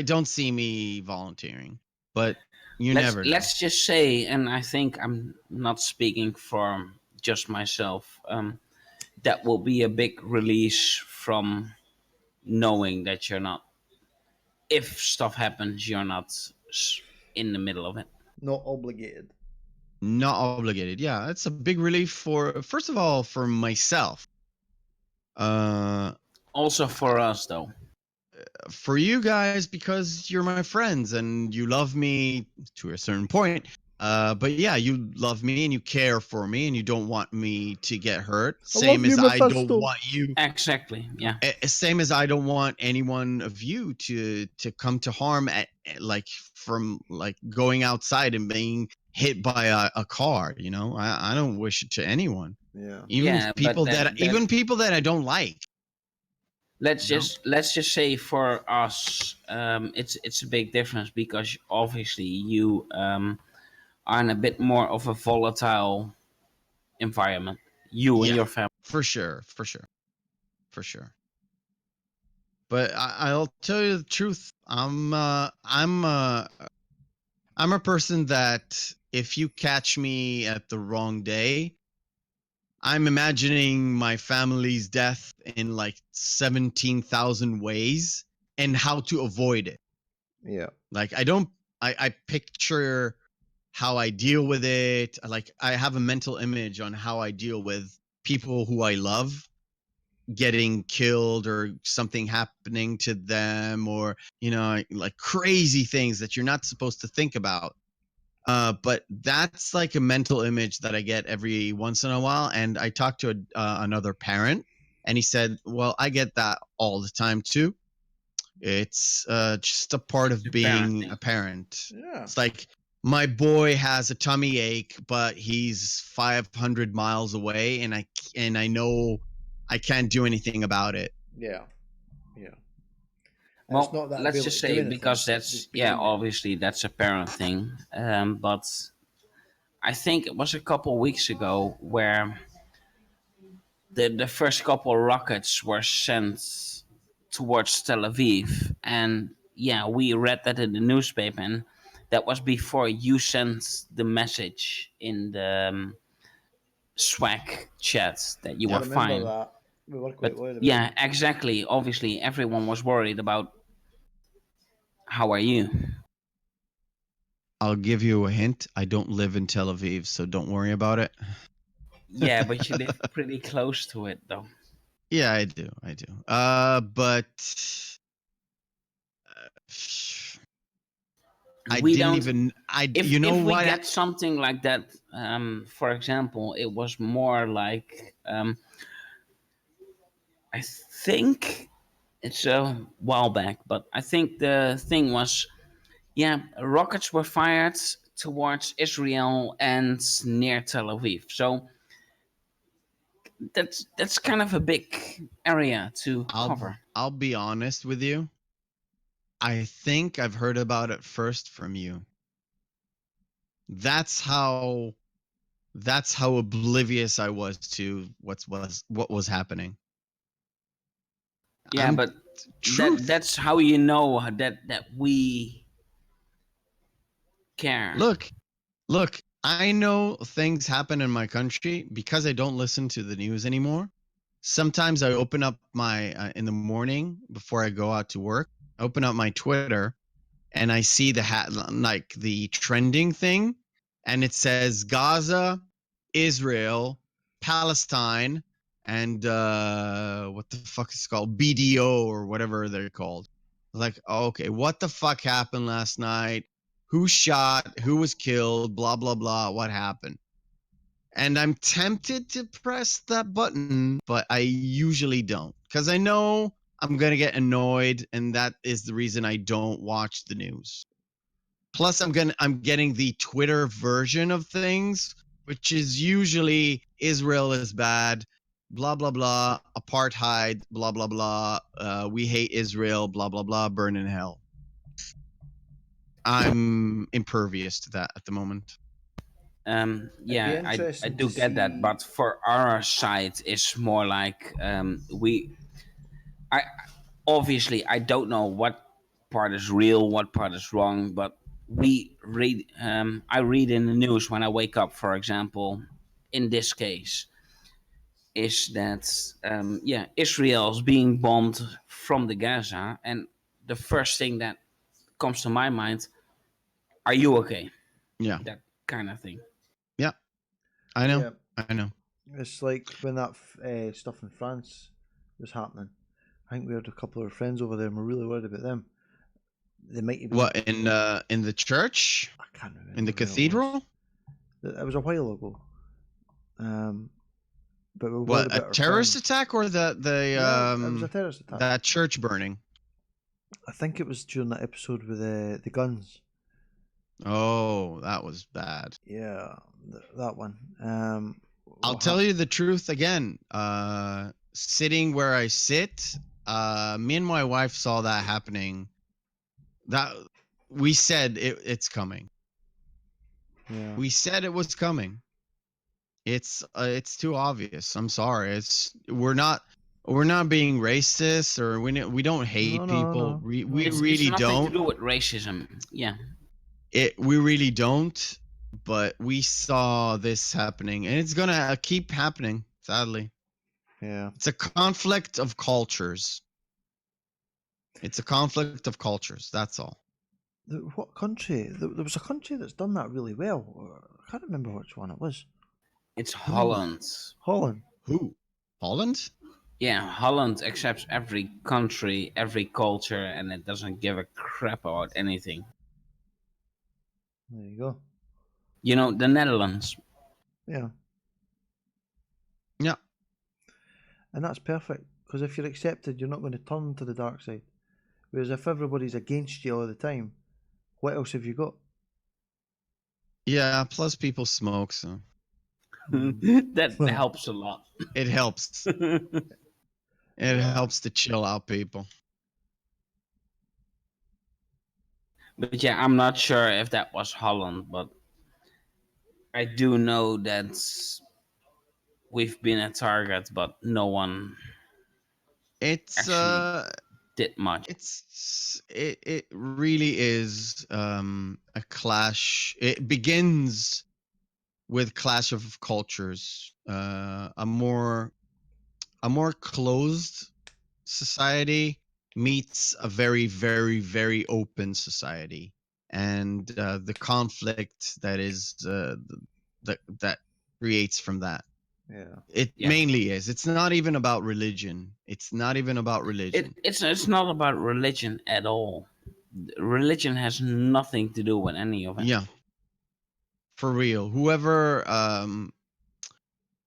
don't see me volunteering, but you let's never know. let's just say, and I think I'm not speaking for just myself, that will be a big release from knowing that you're not, if stuff happens, you're not in the middle of it. Not obligated. Not obligated. Yeah, it's a big relief for, first of all, for myself. Also for us, though. For you guys, because you're my friends and you love me to a certain point. But yeah, you love me and you care for me and you don't want me to get hurt. Same love you, as I don't Mephisto. want you. Exactly. Yeah. Same as I don't want any one of you to come to harm at like from like going outside and being hit by a car. You know, I don't wish it to anyone. Yeah. Even Yeah, but people that even people that I don't like. let's You know? just say for us, it's a big difference because obviously you are in a bit more of a volatile environment, you and Yeah, your family. for sure. But I'll tell you the truth. I'm a person that if you catch me at the wrong day, I'm imagining my family's death in like 17,000 ways and how to avoid it. Yeah. Like I picture how I deal with it. Like I have a mental image on how I deal with people who I love getting killed or something happening to them, or you know, like crazy things that you're not supposed to think about. But that's like a mental image that I get every once in a while. And I talked to another parent, and he said, "Well, I get that all the time too. It's just a part of The being parenting. a parent. Yeah. It's like my boy has a tummy ache, but he's 500 miles away, and I know I can't do anything about it. Yeah. Yeah. And it's Well, not that let's ability just to do say, anything. because It's that's, just yeah, being there. obviously that's a parent thing, but I think it was a couple weeks ago where the first couple rockets were sent towards Tel Aviv, and yeah, we read that in the newspaper, and that was before you sent the message in the swag chat that you I were remember fine. that. We were But quite worried about yeah, it. exactly. Obviously, everyone was worried about how are you. I'll give you a hint. I don't live in Tel Aviv, so don't worry about it. Yeah, but you live pretty close to it, though. Yeah, I do. But I We didn't don't. even. You know If we what? get something like that, for example, it was more like I think it's a while back, but I think the thing was, yeah, rockets were fired towards Israel and near Tel Aviv. So that's kind of a big area to cover. I'll be honest with you. I think I've heard about it first from you. That's how oblivious I was to what was happening. Yeah, but Truth. that's how you know that we care. Look, I know things happen in my country because I don't listen to the news anymore. Sometimes I open up my in the morning before I go out to work. I open up my Twitter and I see like the trending thing, and it says Gaza, Israel, Palestine, and what the fuck is it called, BDO or whatever they're called. Like, okay, what the fuck happened last night? Who shot? Who was killed? Blah blah blah. What happened? And I'm tempted to press that button, but I usually don't because I know I'm gonna get annoyed, and that is the reason I don't watch the news. Plus, I'm getting the Twitter version of things, which is usually Israel is bad, blah blah blah, apartheid, blah blah blah, we hate Israel, blah blah blah, burn in hell. I'm impervious to that at the moment. Yeah, I do get that, but for our side, it's more like I obviously I don't know what part is real, what part is wrong, but we read. I read in the news when I wake up, for example. In this case, is that yeah, Israel's being bombed from the Gaza, and the first thing that comes to my mind, are you okay? Yeah, That kind of thing. yeah, I know, Yeah, I know. it's like when that stuff in France was happening. I think we had a couple of friends over there and we're really worried about them. They might even. What in the church? I can't remember. In the where cathedral? It was a while ago. But we were worried What, a about our terrorist friends. attack or Yeah, it was a terrorist attack. that church burning? I think it was during that episode with the guns. Oh, that was bad. Yeah, that one. I'll tell you the truth again. Sitting where I sit, me and my wife saw that happening. That we said it's coming. Yeah. We said it was coming. It's too obvious. I'm sorry. We're not being racist, or we don't hate people. No. We It's really nothing to don't. do with racism. Yeah. We really don't. But we saw this happening, and it's gonna keep happening. Sadly, Yeah. it's a conflict of cultures. It's a conflict of cultures. That's all. What country? There was a country that's done that really well. I can't remember which one it was. It's Holland. Holland. Who? Holland? Yeah, Holland accepts every country, every culture, and it doesn't give a crap about anything. There you go. You know, the Netherlands. Yeah. Yeah. And that's perfect because if you're accepted, you're not going to turn to the dark side. Whereas if everybody's against you all the time, what else have you got? Yeah. Plus, people smoke, so That helps a lot. it helps. It helps to chill out people. But yeah, I'm not sure if that was Holland, but I do know that we've been a target, but no one It's actually did much. it really is a clash. It begins with clash of cultures, a more closed society meets a very, very, very open society, and the conflict that is that creates from that. Yeah. It Yeah, mainly is. It's not even about religion. It's not even about religion. it's not about religion at all. Religion has nothing to do with any of it. Yeah, for real. Whoever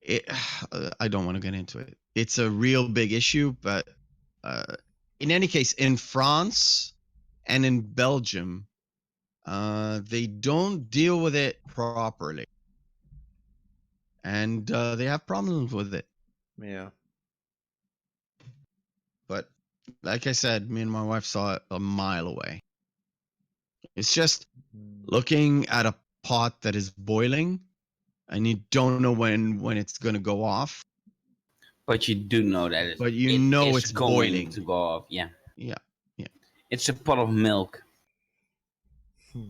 it, I don't want to get into it. It's a real big issue, but uh, in any case, in France and in Belgium, they don't deal with it properly, and they have problems with it. Yeah. But like I said, me and my wife saw it a mile away. It's just looking at a pot that is boiling, and you don't know when it's gonna go off, But you do know that but you it know is it's going boiling. to go off. Yeah, Yeah, yeah, it's a pot of milk.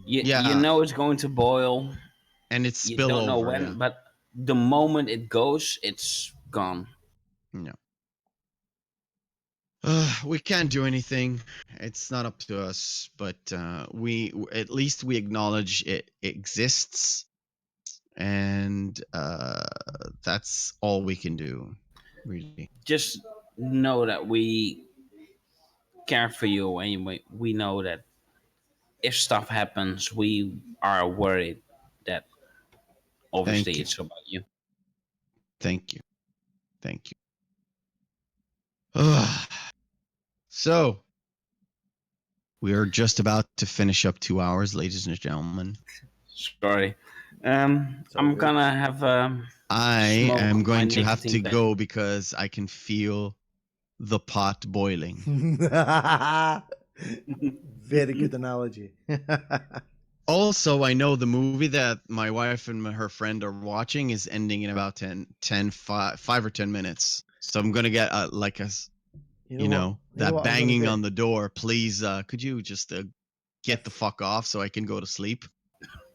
You yeah, know it's going to boil. and it's You spill don't know over. Yeah, when, but the moment it goes, it's gone. yeah. We can't do anything. It's not up to us, but we at least we acknowledge it exists, and that's all we can do, really. Just know that we care for you, and we know that if stuff happens, we are worried that obviously Thank you, it's about you. thank you, thank you. Ugh. So we are just about to finish up 2 hours, ladies and gentlemen. Sorry. It's all I'm good. gonna have I am smoke my going to have nicotine to pen. go because I can feel the pot boiling. Very good analogy. Also, I know the movie that my wife and her friend are watching is ending in about 5 or 10 minutes. So I'm going to get like You know that what I'm gonna banging do? on the door. Please, could you just get the If fuck off so I can go to sleep?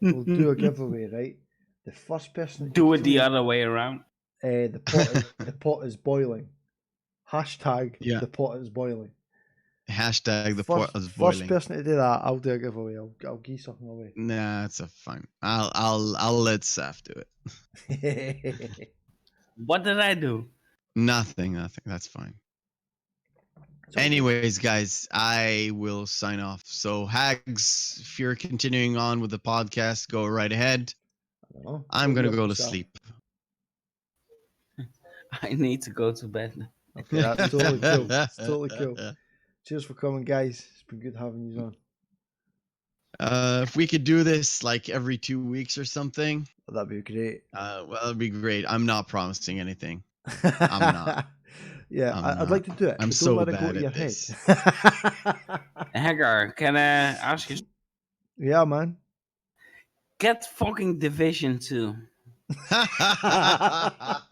we'll do a giveaway, right? The first person that Do can it the claim other way around. the pot is boiling. Hashtag Yeah. the pot is boiling. Hashtag the pot First is first boiling. person to do that, I'll do a giveaway. I'll give something away. Nah, it's a fine. I'll let Ssaph do it. What did I do? Nothing. That's fine. Anyways, guys, I will sign off. So, Hags, if you're continuing on with the podcast, go right ahead. I'm going to go to sleep. I need to go to bed. Okay, that's totally cool. It's totally cool. Cheers for coming, guys. It's been good having you on. If we could do this like every 2 weeks or something, That'd be great. well, it'd be great. I'm not promising anything. I'm not. Yeah, I'm I'd not. like to do it, I'm but so don't let it go bad to at your this. head. Hagar, can I ask you? Yeah, man. Get fucking Division 2. I'll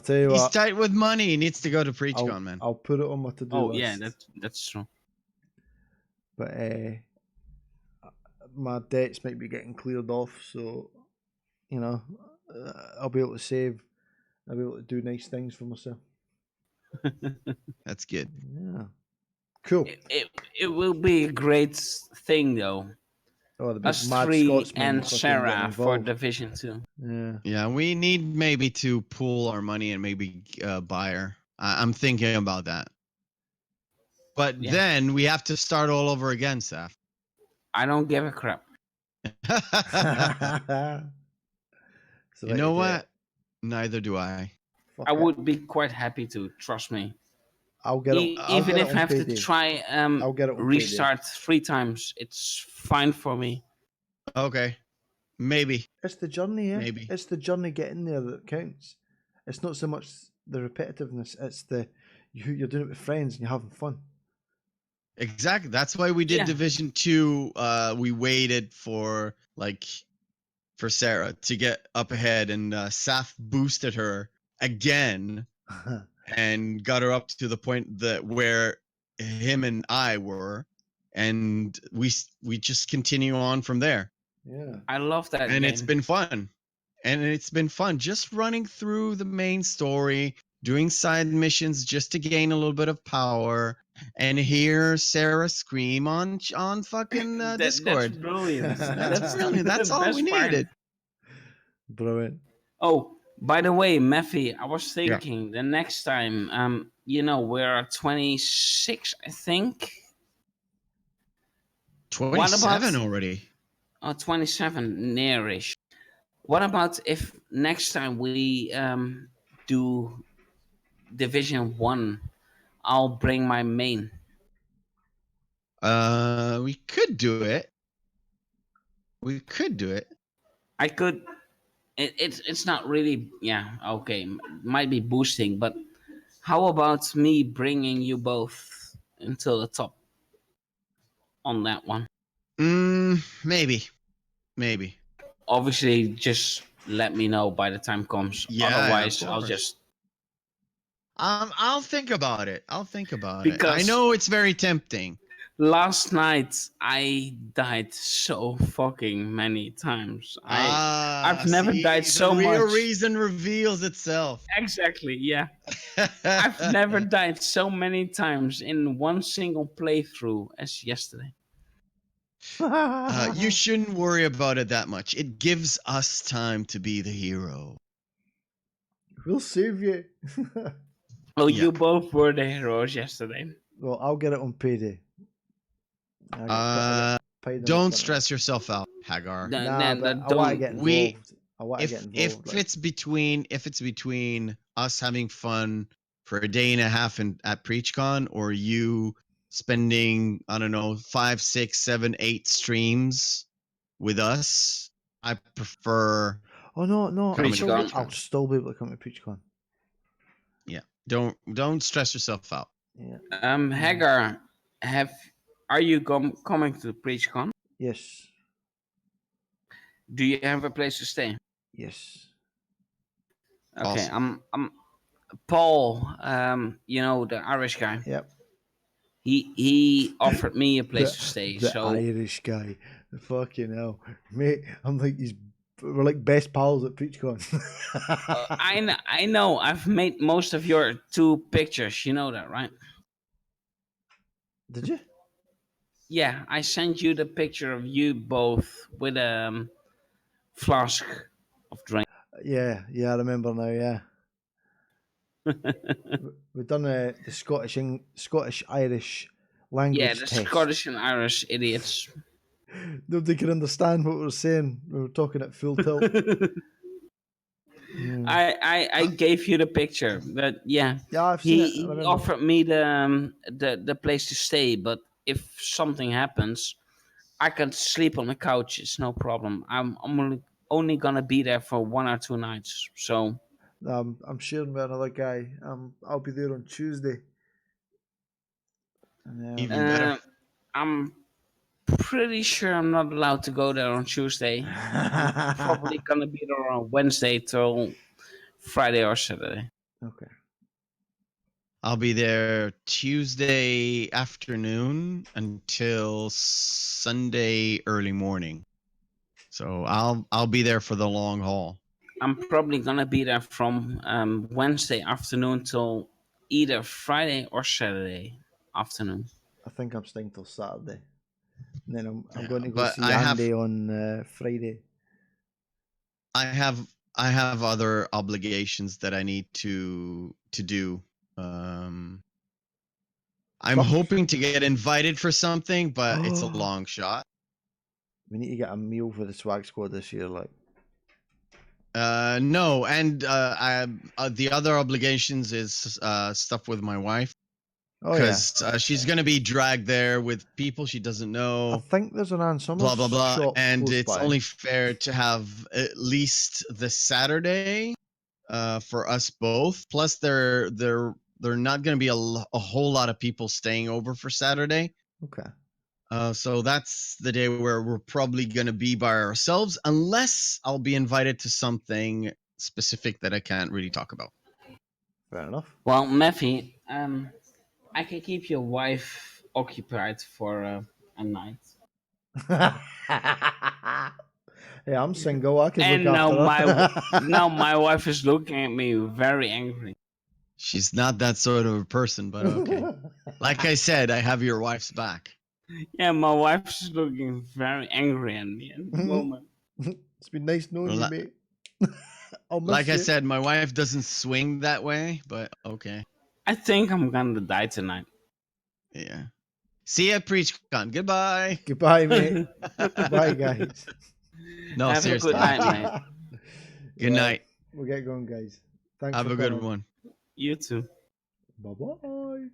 tell you He's what. tight with money. He needs to go to PreachCon, man. I'll put it on my to-do Oh list. yeah, that's true. But my debts might be getting cleared off, so you know, I'll be able to save. I'll be able to do nice things for myself. That's good. Yeah, cool. It will be a great thing though. Oh, the big Us mad three Scotsman and fucking getting Sarah for involved. Division 2. Yeah. Yeah, we need maybe to pool our money and maybe buy her. I'm thinking about that. But Yeah. then we have to start all over again, Ssaph. I don't give a crap. So You know what? Neither do I. I would be quite happy to, trust me. I'll get it. I'll Even get if it I on have to payday. try I'll get it on restart 3 times, it's fine for me. Okay. Maybe. It's the journey, yeah. Maybe. It's the journey getting there that counts. It's not so much the repetitiveness. It's you're doing it with friends and you're having fun. Exactly. That's why we did Yeah. Division 2. We waited for like for Sarah to get up ahead, and Ssaph boosted her again and got her up to the point that where him and I were, and we just continue on from there. Yeah. I love that And game. it's been fun. And it's been fun just running through the main story, doing side missions just to gain a little bit of power, and hear Sarah scream on fucking That's Discord. brilliant. That's brilliant. That's the all we best part. needed. Brilliant. Oh, by the way, Meffy, I was Yeah. thinking the next time, we're at 26, I think. 27 already. Oh, 27, nearish. What about if next time we do Division 1, I'll bring my main. We could do it. We could do it. I could. It's not really. Yeah. Okay. Might be boosting, but how about me bringing you both into the top on that one? Maybe. Obviously, just let me know by the time comes. Yeah, Otherwise, of I'll course. just. I'll think about it. I Because- know it's very tempting. Last night I died so fucking many times. I've never died so the real much. reason reveals itself. Exactly. Yeah. I've never died so many times in one single playthrough as yesterday. You shouldn't worry about it that much. It gives us time to be the hero. We'll save you. Oh, Yeah. you both were the heroes yesterday. Well, I'll get it on payday. I get paid on Don't it. stress yourself out, Hagar. Nah, but I want to get involved. I want to get involved. If it's between us having fun for a day and a half at PreachCon, or you spending, I don't know, 5, 6, 7, 8 streams with us, I prefer. Oh no, PreachCon. I'll still be able to come to PreachCon. Yeah, don't stress yourself out. Yeah. Hagar, are you coming to PreachCon? Yes. Do you have a place to stay? Yes. Okay, Awesome. I'm Paul. The Irish guy. Yep. He offered me a place to stay. The So Irish guy. Fucking hell, mate. I'm like we're like best pals at PreachCon. I know. I've made most of your 2 pictures. You know that, right? Did you? Yeah, I sent you the picture of you both with a flask of drink. Yeah, I remember now. Yeah. We've done the Scottish Irish language Yeah, the test. Scottish and Irish idiots. Nobody could understand what we were saying. We were talking at full tilt. I gave you the picture, but yeah, I've seen it. I he remember. offered me the place to stay. But if something happens, I can sleep on the couch. It's no problem. I'm only gonna be there for 1 or 2 nights. So I'm sharing with another guy. I'll be there on Tuesday. Even better. I'm pretty sure I'm not allowed to go there on Tuesday. I'm probably gonna be there on Wednesday till Friday or Saturday. Okay. I'll be there Tuesday afternoon until Sunday early morning. So I'll be there for the long haul. I'm probably gonna be there from Wednesday afternoon till either Friday or Saturday afternoon. I think I'm staying till Saturday. And then I'm going to go but see I have- Andy on Friday. I have other obligations that I need to do. I'm Stuff? hoping to get invited for something, but it's a long shot. We need to get a meal for the swag squad this year, like. No, and the other obligations is stuff with my wife, Oh yeah. because she's gonna be dragged there with people she doesn't I know. think there's an Ann Summers Blah blah blah, shop and close it's by. only fair to have at least the Saturday for us both. Plus, they're not going to be a whole lot of people staying over for Saturday. Okay. So that's the day where we're probably going to be by ourselves, unless I'll be invited to something specific that I can't really talk about. Fair enough. Well, Meffy, I can keep your wife occupied for a night. Yeah, I'm single. I can look And now after now my wife is looking at me very angry. She's not that sort of a person, but okay. Like I said, I have your wife's back. Yeah, my wife's looking very angry at me at the moment. It's been nice knowing you, Well, mate. I'll miss like I you. said, my wife doesn't swing that way, but okay. I think I'm gonna die tonight. Yeah. See ya, PreachCon. Goodbye. Goodbye, mate. Goodbye, guys. No, Have a seriously. good night, mate. Good night. We'll get going, guys. Thanks Have for a good coming. one. You too. Bye-bye.